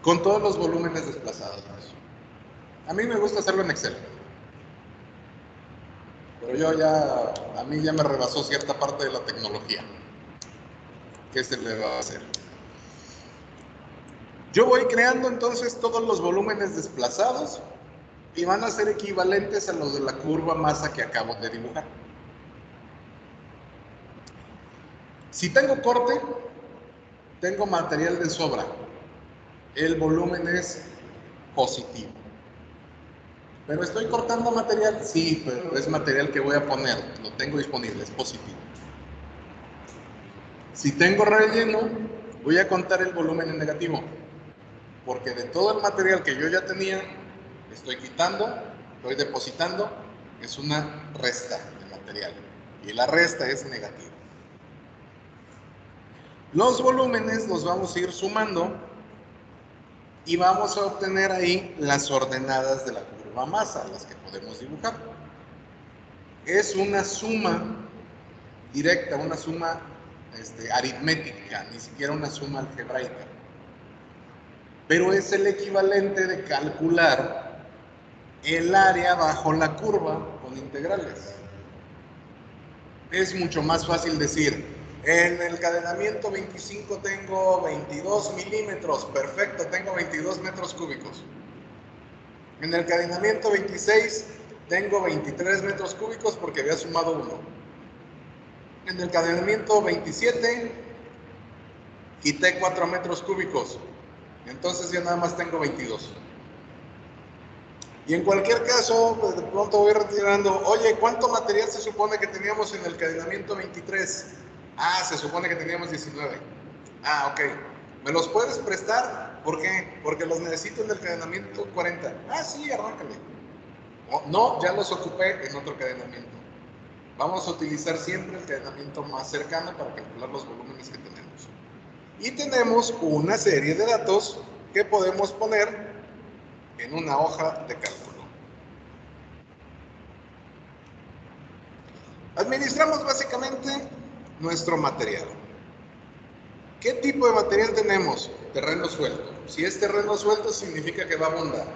con todos los volúmenes desplazados. A mí me gusta hacerlo en Excel, pero a mí ya me rebasó cierta parte de la tecnología. ¿Qué se le va a hacer? Yo voy creando entonces todos los volúmenes desplazados y van a ser equivalentes a los de la curva masa que acabo de dibujar. Si tengo corte, tengo material de sobra. El volumen es positivo. ¿Pero estoy cortando material? Sí, pero es material que voy a poner. Lo tengo disponible, es positivo. Si tengo relleno, voy a contar el volumen en negativo. Porque de todo el material que yo ya tenía, estoy quitando, estoy depositando, es una resta de material. Y la resta es negativa. Los volúmenes los vamos a ir sumando y vamos a obtener ahí las ordenadas de la curva masa, las que podemos dibujar. Es una suma directa, una suma aritmética, ni siquiera una suma algebraica. Pero es el equivalente de calcular el área bajo la curva con integrales. Es mucho más fácil decir, en el cadenamiento 25 tengo 22 milímetros, perfecto, tengo 22 metros cúbicos. En el cadenamiento 26 tengo 23 metros cúbicos porque había sumado 1. En el cadenamiento 27 quité 4 metros cúbicos, entonces ya nada más tengo 22. Y en cualquier caso, pues de pronto voy retirando, oye, ¿cuánto material se supone que teníamos en el cadenamiento 23? Ah, se supone que teníamos 19. Ah, ok. ¿Me los puedes prestar? ¿Por qué? Porque los necesito en el cadenamiento 40. Ah, sí, arráncale. No, ya los ocupé en otro cadenamiento. Vamos a utilizar siempre el cadenamiento más cercano para calcular los volúmenes que tenemos. Y tenemos una serie de datos que podemos poner en una hoja de cálculo. Administramos básicamente nuestro material. ¿Qué tipo de material tenemos? Terreno suelto. Si es terreno suelto, significa que va a abundar.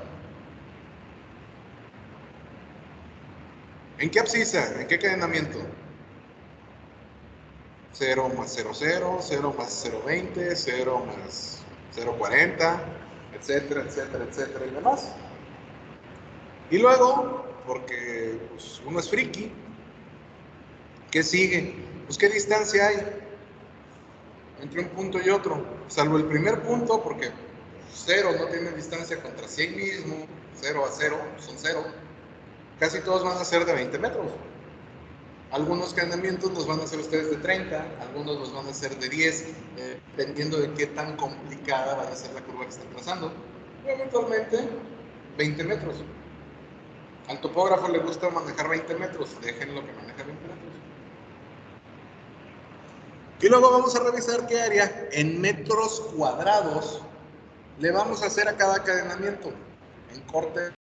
¿En qué abscisa? ¿En qué cadenamiento? 0 más 0,0, 0 más 0,20, 0 más 0,40, etcétera, etcétera, etcétera y demás. Y luego, porque pues, uno es friki, ¿qué sigue? Pues ¿qué distancia hay entre un punto y otro? Salvo el primer punto, porque 0 no tiene distancia contra sí mismo, 0 a 0 son 0. Casi todos van a ser de 20 metros. Algunos cadenamientos los van a hacer ustedes de 30, algunos los van a hacer de 10, dependiendo de qué tan complicada vaya a ser la curva que están trazando. Y eventualmente, 20 metros. Al topógrafo le gusta manejar 20 metros, déjenlo que maneje 20 metros. Y luego vamos a revisar qué área en metros cuadrados le vamos a hacer a cada cadenamiento en corte.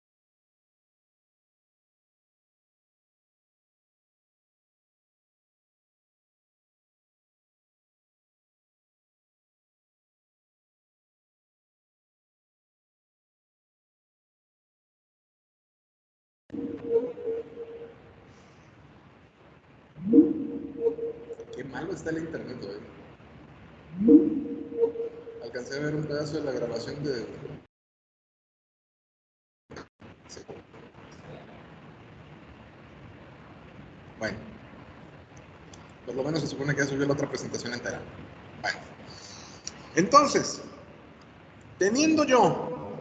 Qué malo está el internet hoy. Alcancé a ver un pedazo de la grabación de... Sí. Bueno, por lo menos se supone que ya subió la otra presentación entera. Bueno, entonces, teniendo yo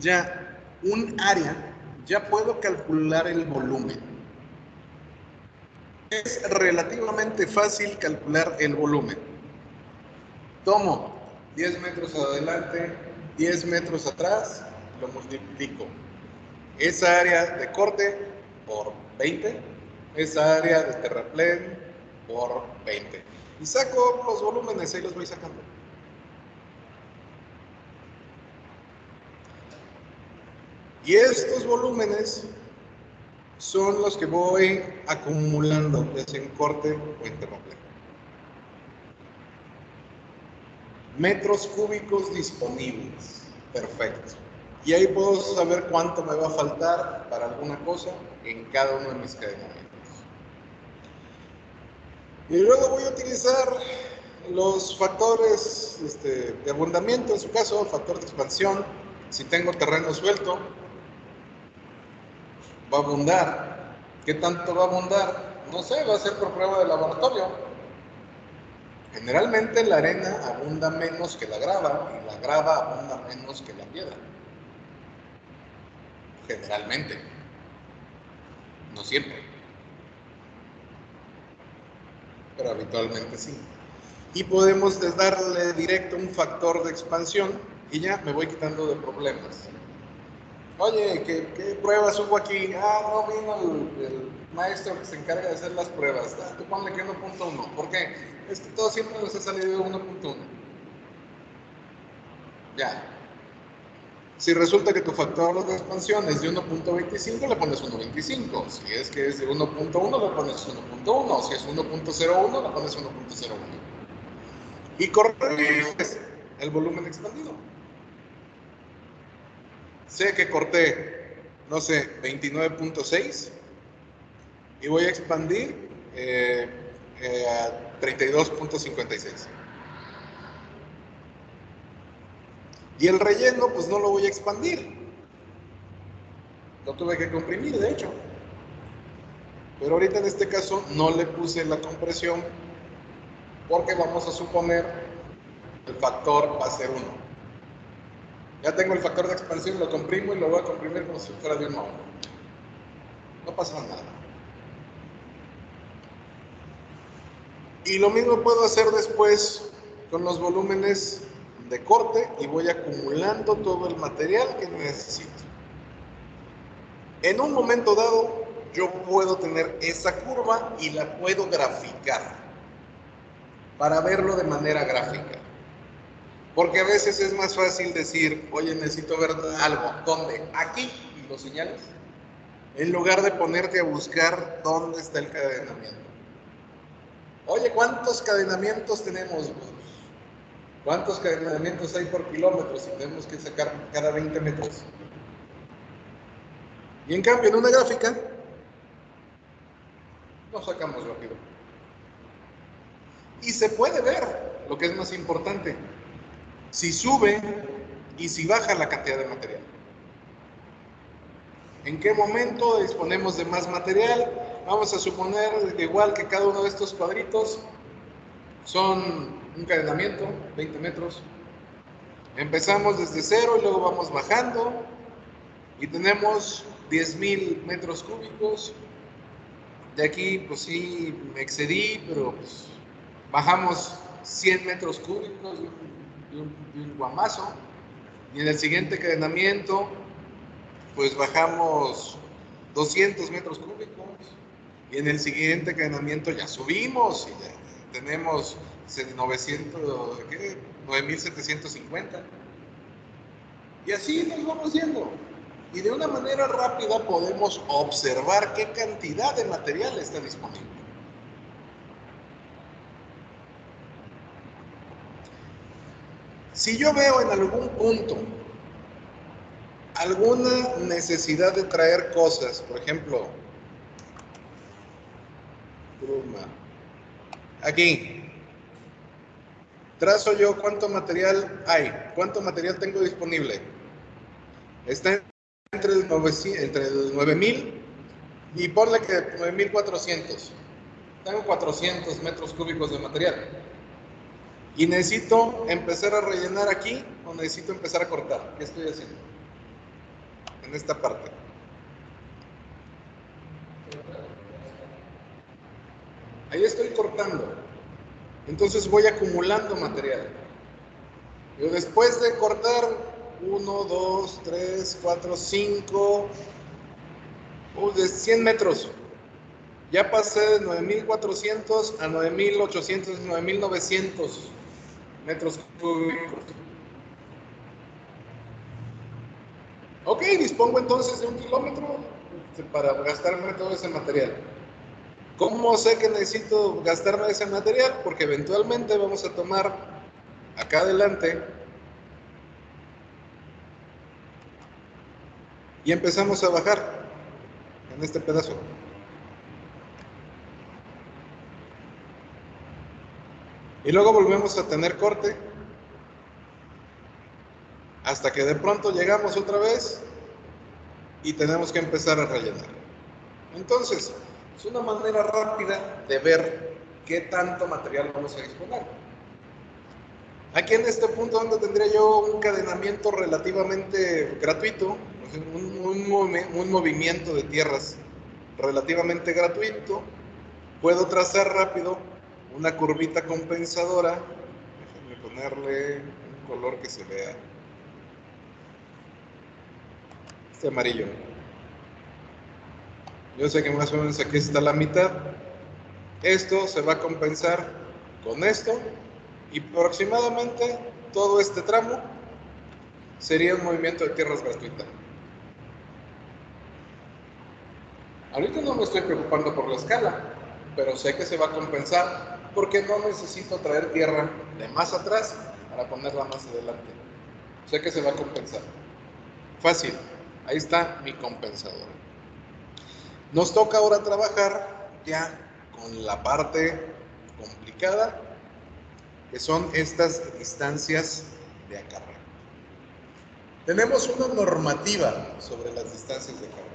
ya un área, ya puedo calcular el volumen. Es relativamente fácil calcular el volumen. Tomo 10 metros adelante, 10 metros atrás, lo multiplico. Esa área de corte por 20, esa área de terraplén por 20. Y saco los volúmenes, ahí los voy sacando. Y estos volúmenes son los que voy acumulando, ya sea en corte o en terraplén. Metros cúbicos disponibles. Perfecto. Y ahí puedo saber cuánto me va a faltar para alguna cosa en cada uno de mis cadenamientos. Y luego voy a utilizar los factores de abundamiento, en su caso, el factor de expansión. Si tengo terreno suelto, va a abundar. ¿Qué tanto va a abundar? No sé, va a ser por prueba de laboratorio. Generalmente la arena abunda menos que la grava y la grava abunda menos que la piedra. Generalmente. No siempre. Pero habitualmente sí. Y podemos darle directo un factor de expansión y ya me voy quitando de problemas. Oye, ¿qué pruebas hubo aquí? Ah, no vino el maestro que se encarga de hacer las pruebas. Ah, tú ponle que 1.1. ¿Por qué? Es que todo siempre nos ha salido de 1.1. Ya. Si resulta que tu factor de expansión es de 1.25, le pones 1.25. Si es que es de 1.1, le pones 1.1. Si es 1.01, le pones 1.01. Y corriges el volumen expandido. Sé que corté, no sé, 29.6 y voy a expandir a 32.56. Y el relleno, pues no lo voy a expandir. Lo tuve que comprimir, de hecho. Pero ahorita en este caso no le puse la compresión porque vamos a suponer que el factor va a ser 1. Ya tengo el factor de expansión, lo comprimo y lo voy a comprimir como si fuera de 1 a 1. No pasa nada. Y lo mismo puedo hacer después con los volúmenes de corte y voy acumulando todo el material que necesito. En un momento dado, yo puedo tener esa curva y la puedo graficar para verlo de manera gráfica. Porque a veces es más fácil decir, oye, necesito ver algo. ¿Dónde? Aquí, y lo señalas. En lugar de ponerte a buscar dónde está el cadenamiento. Oye, ¿cuántos cadenamientos tenemos? ¿Cuántos cadenamientos hay por kilómetro si tenemos que sacar cada 20 metros? Y en cambio, en una gráfica, lo sacamos rápido. Y se puede ver lo que es más importante. Si sube y si baja la cantidad de material. ¿En qué momento disponemos de más material? Vamos a suponer igual que cada uno de estos cuadritos son un cadenamiento, 20 metros. Empezamos desde 0 y luego vamos bajando y tenemos 10,000 metros cúbicos. De aquí, pues sí, me excedí, pero pues, bajamos 100 metros cúbicos de un guamazo. Y en el siguiente cadenamiento, pues bajamos 200 metros cúbicos. Y en el siguiente cadenamiento ya subimos y ya tenemos 9,750. Y así nos vamos yendo. Y de una manera rápida podemos observar qué cantidad de material está disponible. Si yo veo en algún punto alguna necesidad de traer cosas, por ejemplo, aquí, trazo yo cuánto material hay, cuánto material tengo disponible. Está entre el 9,000 y ponle que 9,400. Tengo 400 metros cúbicos de material. Y necesito empezar a rellenar aquí o necesito empezar a cortar. ¿Qué estoy haciendo? En esta parte. Ahí estoy cortando. Entonces voy acumulando material. Yo después de cortar 1, 2, 3, 4, 5, de 100 metros. Ya pasé de 9,400 a 9,800, 9,900 metros cúbicos. Ok, dispongo entonces de 1 kilómetro para gastarme todo ese material. ¿Cómo sé que necesito gastarme ese material? Porque eventualmente vamos a tomar acá adelante y empezamos a bajar en este pedazo. Y luego volvemos a tener corte hasta que de pronto llegamos otra vez y tenemos que empezar a rellenar. Entonces, es una manera rápida de ver qué tanto material vamos a disponer. Aquí en este punto donde tendría yo un cadenamiento relativamente gratuito, un movimiento de tierras relativamente gratuito, puedo trazar rápido una curvita compensadora. Déjenme ponerle un color que se vea. Este amarillo. Yo sé que más o menos aquí está la mitad. Esto se va a compensar con esto y aproximadamente todo este tramo sería un movimiento de tierras gratuita. Ahorita no me estoy preocupando por la escala, pero sé que se va a compensar porque no necesito traer tierra de más atrás para ponerla más adelante. Sé que se va a compensar. Fácil, ahí está mi compensador. Nos toca ahora trabajar ya con la parte complicada, que son estas distancias de acarreo. Tenemos una normativa sobre las distancias de acarreo.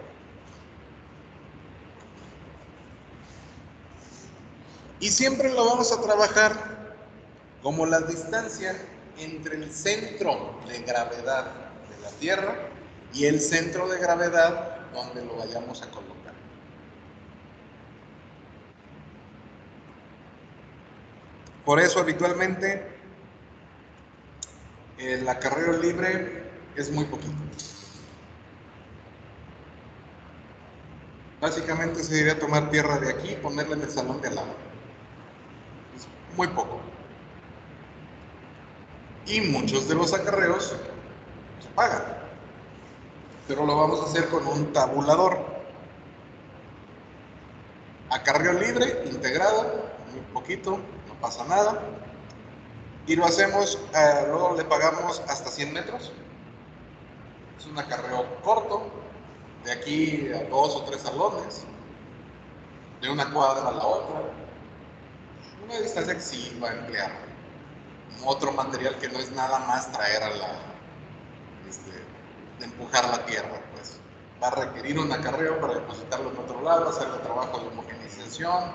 Y siempre lo vamos a trabajar como la distancia entre el centro de gravedad de la Tierra y el centro de gravedad donde lo vayamos a colocar. Por eso habitualmente el acarreo libre es muy poquito. Básicamente se debería tomar tierra de aquí y ponerla en el salón de al lado. Es muy poco. Y muchos de los acarreos se pagan. Pero lo vamos a hacer con un tabulador. Acarreo libre, integrado, muy poquito, no pasa nada. Y lo hacemos, luego le pagamos hasta 100 metros. Es un acarreo corto, de aquí a 2 o 3 salones, de una cuadra a la otra. Una distancia que sí va a emplear otro material que no es nada más traer a de empujar la tierra, pues. Va a requerir un acarreo para depositarlo en otro lado, hacer el trabajo de homogeneización,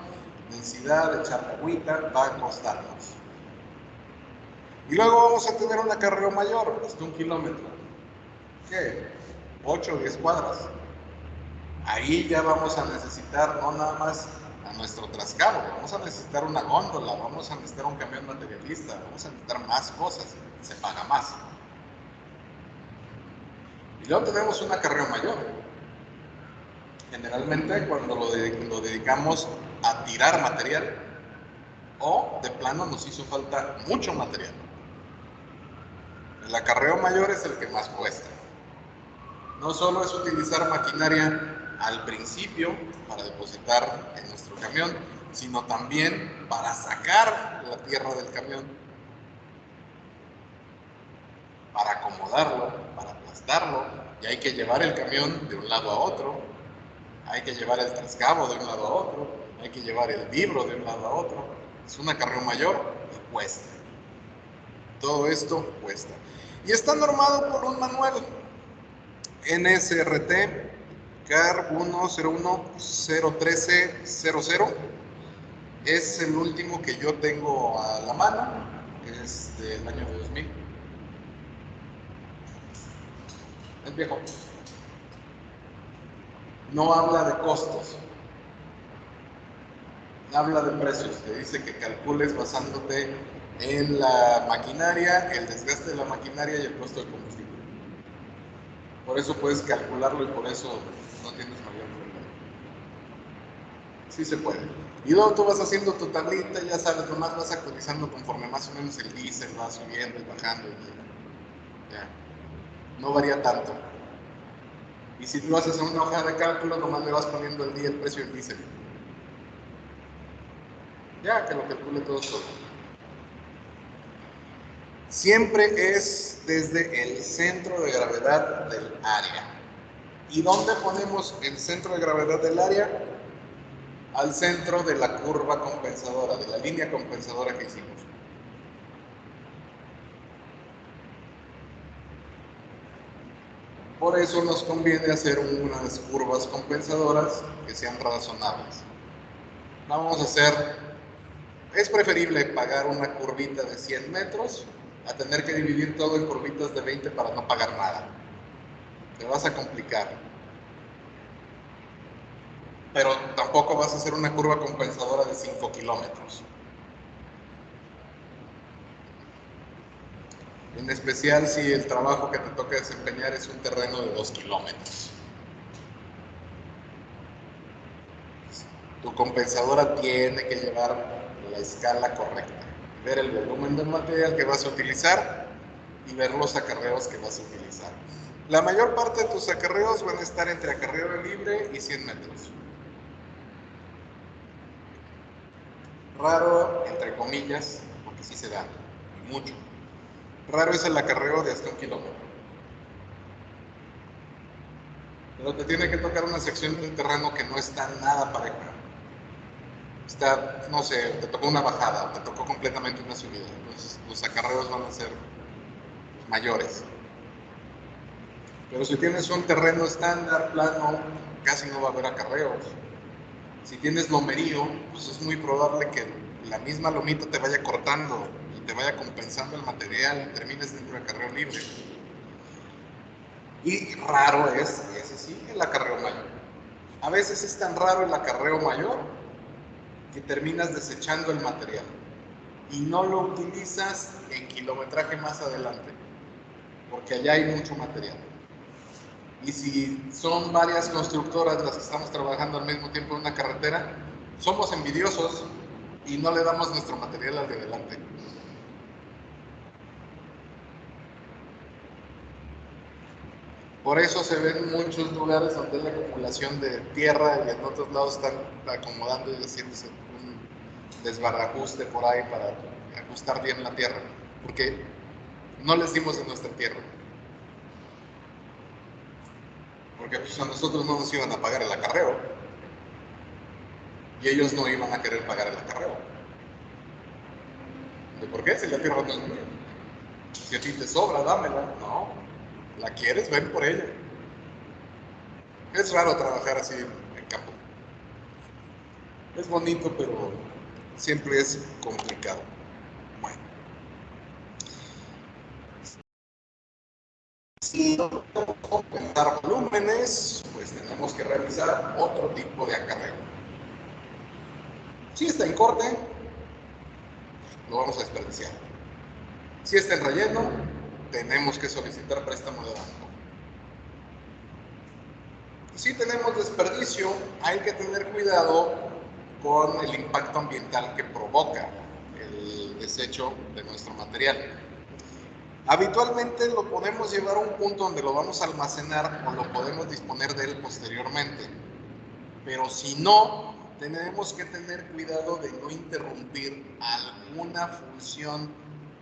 densidad, echar agüita, va a costarnos. Y luego vamos a tener un acarreo mayor, hasta 1 kilómetro. ¿Qué? 8 o 10 cuadras. Ahí ya vamos a necesitar no nada más a nuestro trascabo, vamos a necesitar una góndola, vamos a necesitar un camión materialista, vamos a necesitar más cosas, se paga más. Y luego tenemos un acarreo mayor. Generalmente cuando lo dedicamos a tirar material o de plano nos hizo falta mucho material. El acarreo mayor es el que más cuesta. No solo es utilizar maquinaria al principio para depositar en nuestro camión, sino también para sacar la tierra del camión, para acomodarlo, para aplastarlo, y hay que llevar el camión de un lado a otro, hay que llevar el trascabo de un lado a otro, hay que llevar el vibro de un lado a otro. Es un acarreo mayor y cuesta. Todo esto cuesta. Y está normado por un manual NSRT CAR 10101300. Es el último que yo tengo a la mano, es del año 2000. Es viejo. No habla de costos, habla de precios. Te dice que calcules basándote en la maquinaria, el desgaste de la maquinaria y el costo del combustible. Por eso puedes calcularlo y por eso no tienes mayor problema. Sí se puede. Y luego tú vas haciendo tu tablita, ya sabes, nomás vas actualizando conforme más o menos el diésel va subiendo y bajando. Y ya. No varía tanto. Y si tú haces una hoja de cálculo, nomás le vas poniendo el día el precio del diésel. Ya, que lo calcule todo solo. Siempre es desde el centro de gravedad del área. ¿Y dónde ponemos el centro de gravedad del área? Al centro de la curva compensadora, de la línea compensadora que hicimos. Por eso nos conviene hacer unas curvas compensadoras que sean razonables. Vamos a hacer, es preferible pagar una curvita de 100 metros a tener que dividir todo en curvitas de 20 para no pagar nada. Te vas a complicar. Pero tampoco vas a hacer una curva compensadora de 5 kilómetros. En especial si el trabajo que te toca desempeñar es un terreno de 2 kilómetros. Tu compensadora tiene que llevar la escala correcta, ver el volumen del material que vas a utilizar y ver los acarreos que vas a utilizar. La mayor parte de tus acarreos van a estar entre acarreo libre y 100 metros. Raro, entre comillas, porque sí se da, y mucho. Raro es el acarreo de hasta 1 kilómetro. Pero te tiene que tocar una sección de un terreno que no está nada pareja. Está, no sé, te tocó una bajada, te tocó completamente una subida. Entonces los acarreos van a ser mayores. Pero si tienes un terreno estándar, plano, casi no va a haber acarreos. Si tienes lomerío, pues es muy probable que la misma lomita te vaya cortando y te vaya compensando el material y termines dentro de acarreo libre. Y raro es, ese sí, el acarreo mayor. A veces es tan raro el acarreo mayor que terminas desechando el material y no lo utilizas en kilometraje más adelante, porque allá hay mucho material. Y si son varias constructoras las que estamos trabajando al mismo tiempo en una carretera, somos envidiosos y no le damos nuestro material al de adelante. Por eso se ven muchos lugares donde hay acumulación de tierra y en otros lados están acomodando y haciéndose un desbarajuste por ahí para ajustar bien la tierra, porque no les dimos de nuestra tierra. Porque pues a nosotros no nos iban a pagar el acarreo y ellos no iban a querer pagar el acarreo. ¿De por qué? Si la tierra no es mía. Si a ti te sobra, dámela. No. ¿La quieres? Ven por ella. Es raro trabajar así en campo. Es bonito, pero siempre es complicado. Bueno. Si no podemos aumentar volúmenes, pues tenemos que realizar otro tipo de acarreo. Si está en corte, lo vamos a desperdiciar. Si está en relleno, tenemos que solicitar préstamo de banco. Si tenemos desperdicio, hay que tener cuidado con el impacto ambiental que provoca el desecho de nuestro material. Habitualmente lo podemos llevar a un punto donde lo vamos a almacenar o lo podemos disponer de él posteriormente. Pero si no, tenemos que tener cuidado de no interrumpir alguna función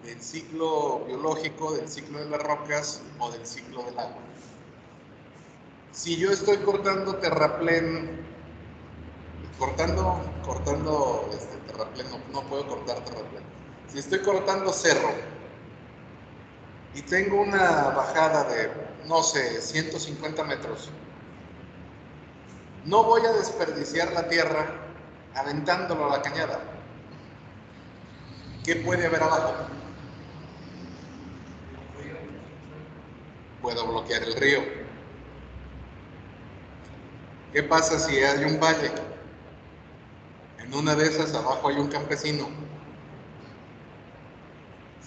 del ciclo biológico, del ciclo de las rocas o del ciclo del agua. Si yo estoy cortando terraplén, cortando terraplén, no puedo cortar terraplén. Si estoy cortando cerro y tengo una bajada de, no sé, 150 metros, no voy a desperdiciar la tierra aventándolo a la cañada. ¿Qué puede haber abajo? Puedo bloquear el río. ¿Qué pasa si hay un valle? En una de esas abajo hay un campesino.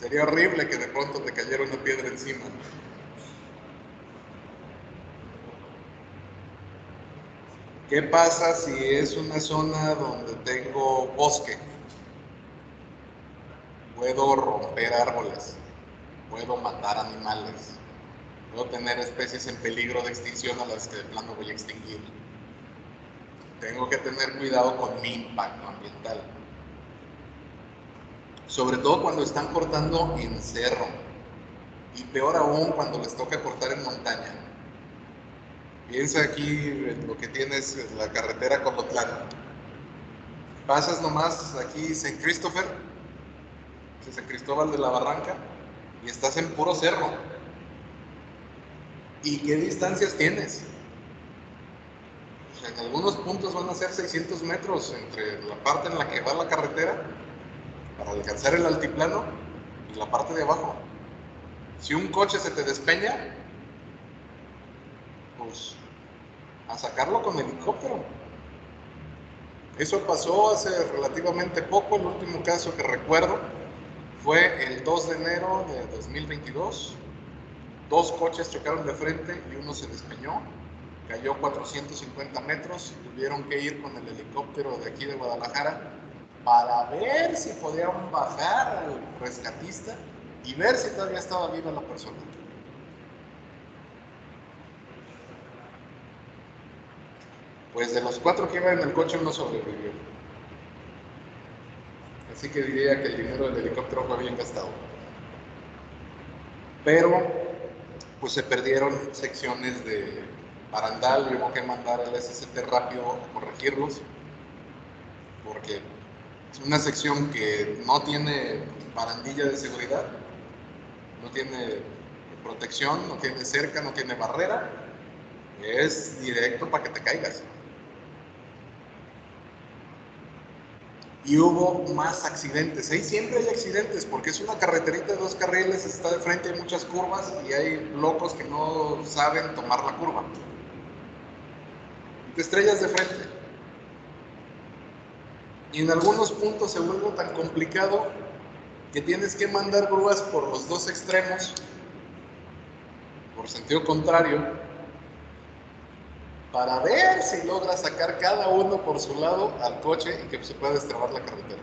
Sería horrible que de pronto te cayera una piedra encima. ¿Qué pasa si es una zona donde tengo bosque? Puedo romper árboles, puedo matar animales, puedo tener especies en peligro de extinción a las que de plano voy a extinguir. Tengo que tener cuidado con mi impacto ambiental. Sobre todo cuando están cortando en cerro. Y peor aún cuando les toca cortar en montaña. Piensa aquí lo que tienes la carretera Colotlán. Pasas nomás aquí San Christopher, San Cristóbal de la Barranca, y estás en puro cerro. ¿Y qué distancias tienes? En algunos puntos van a ser 600 metros entre la parte en la que va la carretera para alcanzar el altiplano y la parte de abajo. Si un coche se te despeña, pues a sacarlo con helicóptero. Eso pasó hace relativamente poco. El último caso que recuerdo fue el 2 de enero de 2022. 2 coches chocaron de frente y uno se despeñó. Cayó 450 metros. Tuvieron que ir con el helicóptero de aquí de Guadalajara para ver si podían bajar al rescatista y ver si todavía estaba viva la persona. Pues de los 4 que iban en el coche, uno sobrevivió. Así que diría que el dinero del helicóptero fue bien gastado. Pero pues se perdieron secciones de barandal, hubo que mandar al SCT rápido a corregirlos, porque es una sección que no tiene barandilla de seguridad, no tiene protección, no tiene cerca, no tiene barrera, es directo para que te caigas. Y hubo más accidentes. Ahí siempre hay accidentes porque es una carreterita de 2 carriles, está de frente, hay muchas curvas y hay locos que no saben tomar la curva. Y te estrellas de frente. Y en algunos puntos se vuelve tan complicado que tienes que mandar grúas por los 2 extremos, por sentido contrario, para ver si logra sacar cada uno por su lado al coche y que se pueda destrabar la carretera.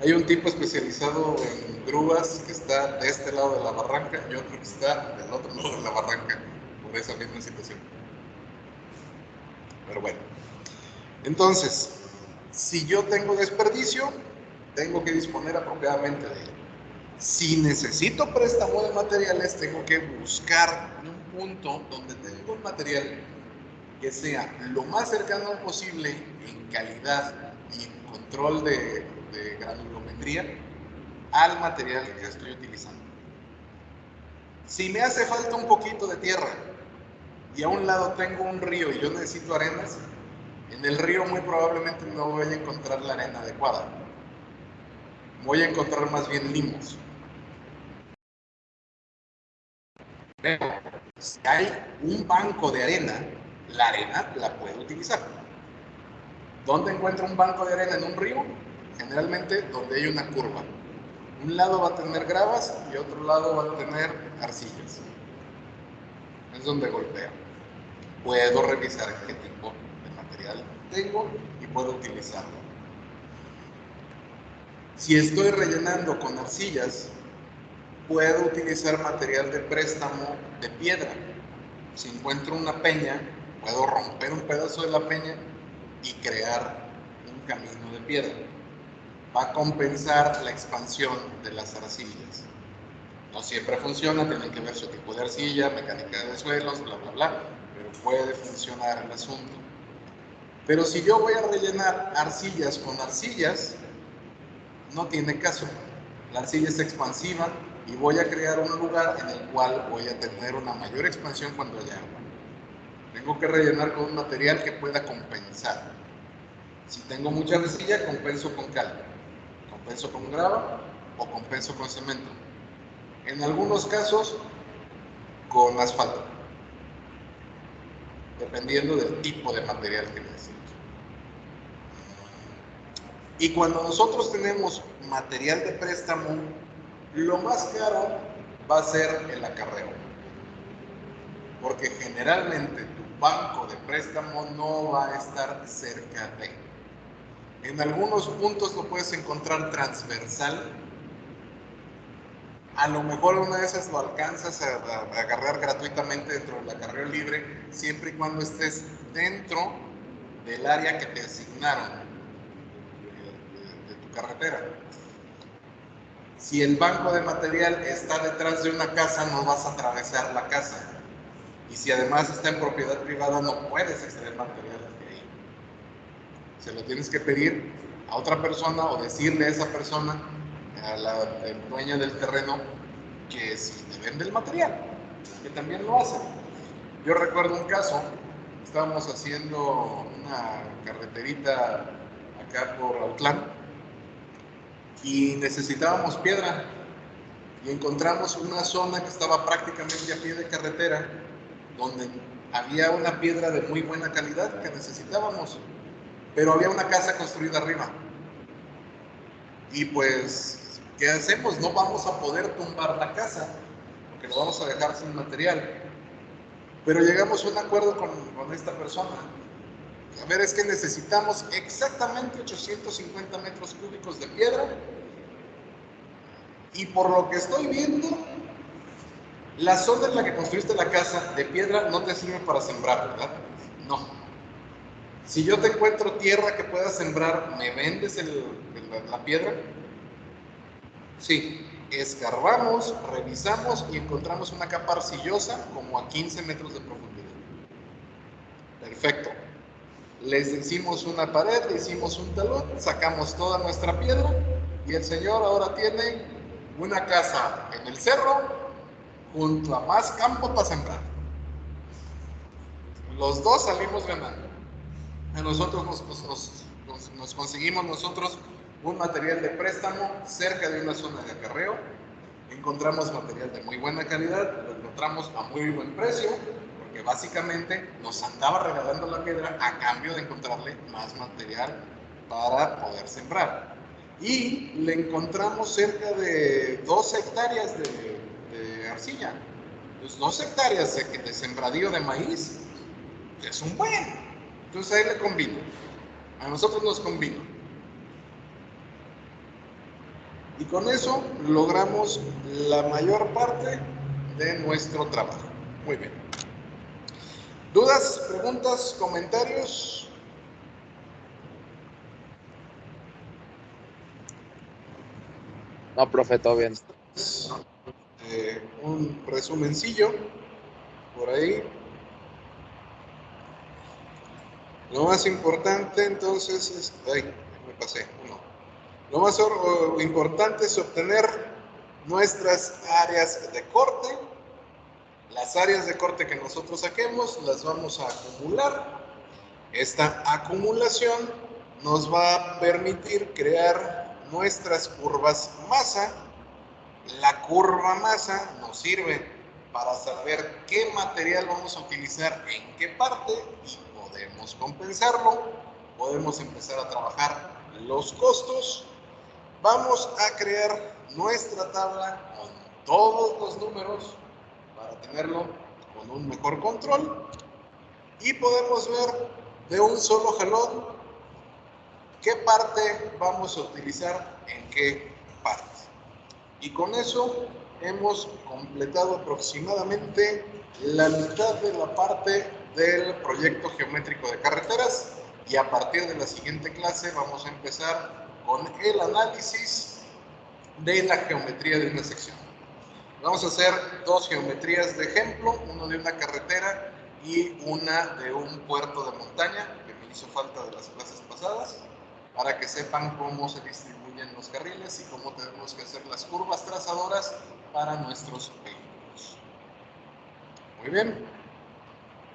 Hay un tipo especializado en grúas que está de este lado de la barranca y otro que está del otro lado de la barranca por esa misma situación. Pero bueno, entonces, si yo tengo desperdicio, tengo que disponer apropiadamente de él. Si necesito préstamo de materiales, tengo que buscar un punto donde tengo un material que sea lo más cercano posible en calidad y en control de granulometría al material que estoy utilizando. Si me hace falta un poquito de tierra y a un lado tengo un río y yo necesito arenas, en el río muy probablemente no voy a encontrar la arena adecuada. Voy a encontrar más bien limos. Pero si hay un banco de arena, la arena la puedo utilizar. ¿Dónde encuentro un banco de arena en un río? Generalmente donde hay una curva. Un lado va a tener gravas y otro lado va a tener arcillas. Es donde golpea. Puedo revisar qué tipo de material tengo y puedo utilizarlo. Si estoy rellenando con arcillas, puedo utilizar material de préstamo de piedra. Si encuentro una peña, puedo romper un pedazo de la peña y crear un camino de piedra. Va a compensar la expansión de las arcillas. No siempre funciona, tienen que ver su tipo de arcilla, mecánica de suelos, bla, bla, bla, pero puede funcionar el asunto. Pero si yo voy a rellenar arcillas con arcillas, no tiene caso. La arcilla es expansiva y voy a crear un lugar en el cual voy a tener una mayor expansión cuando haya agua. Tengo que rellenar con un material que pueda compensar. Si tengo mucha arcilla, compenso con cal, compenso con grava o compenso con cemento. En algunos casos, con asfalto, dependiendo del tipo de material que necesito. Y cuando nosotros tenemos material de préstamo, lo más caro va a ser el acarreo. Porque generalmente tu banco de préstamo no va a estar cerca de. En algunos puntos lo puedes encontrar transversal. A lo mejor una de esas lo alcanzas a agarrar gratuitamente dentro del acarreo libre, siempre y cuando estés dentro del área que te asignaron de tu carretera. Si el banco de material está detrás de una casa, no vas a atravesar la casa. Y si además está en propiedad privada, no puedes extraer material de ahí. Se lo tienes que pedir a otra persona o decirle a esa persona, a la dueña del terreno, que si te vende el material, que también lo hacen. Yo recuerdo un caso, estábamos haciendo una carreterita acá por Autlán y necesitábamos piedra y encontramos una zona que estaba prácticamente a pie de carretera donde había una piedra de muy buena calidad que necesitábamos, pero había una casa construida arriba. Y pues, ¿qué hacemos? No vamos a poder tumbar la casa, porque lo vamos a dejar sin material. Pero llegamos a un acuerdo con esta persona. A ver, es que necesitamos exactamente 850 metros cúbicos de piedra Y por lo que estoy viendo, la zona en la que construiste la casa de piedra no te sirve para sembrar, ¿verdad? No. Si yo te encuentro tierra que puedas sembrar, ¿me vendes la piedra? Sí. Escarbamos, revisamos y encontramos una capa arcillosa como a 15 metros de profundidad. Perfecto. Les hicimos una pared, le hicimos un talón, sacamos toda nuestra piedra y el señor ahora tiene una casa en el cerro junto a más campo para sembrar. Los dos salimos ganando. A nosotros nos conseguimos nosotros un material de préstamo cerca de una zona de acarreo. Encontramos material de muy buena calidad, lo encontramos a muy buen precio, porque básicamente nos andaba regalando la piedra a cambio de encontrarle más material para poder sembrar. Y le encontramos cerca de 2 hectáreas de arcilla. Pues 2 hectáreas de sembradío de maíz es un buen. Entonces ahí le convino. A nosotros nos convino. Y con eso logramos la mayor parte de nuestro trabajo. Muy bien. ¿Dudas, preguntas, comentarios? No, profe, todo bien. Un resumencillo por ahí. Lo más importante entonces es... Ay, me pasé, uno. Lo más importante es obtener nuestras áreas de corte. Las áreas de corte que nosotros saquemos las vamos a acumular. Esta acumulación nos va a permitir crear nuestras curvas masa. La curva masa nos sirve para saber qué material vamos a utilizar en qué parte y podemos compensarlo. Podemos empezar a trabajar los costos. Vamos a crear nuestra tabla con todos los números para tenerlo con un mejor control y podemos ver de un solo jalón qué parte vamos a utilizar en qué parte. Y con eso hemos completado aproximadamente la mitad de la parte del proyecto geométrico de carreteras y a partir de la siguiente clase vamos a empezar con el análisis de la geometría de una sección. Vamos a hacer 2 geometrías de ejemplo, uno de una carretera y una de un puerto de montaña, que me hizo falta de las clases pasadas, para que sepan cómo se distribuyen los carriles y cómo tenemos que hacer las curvas trazadoras para nuestros vehículos. Muy bien.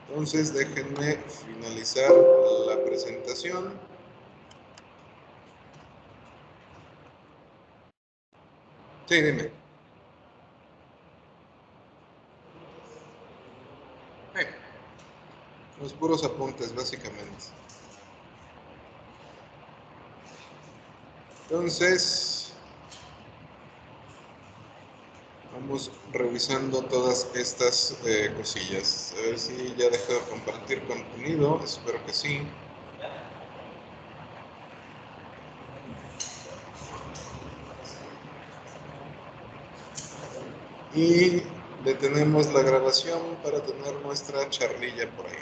Entonces déjenme finalizar la presentación. Sí, dime. Los puros apuntes, básicamente. Entonces, vamos revisando todas estas cosillas. A ver si ya dejé de compartir contenido. Espero que sí. Y detenemos la grabación para tener nuestra charlilla por ahí.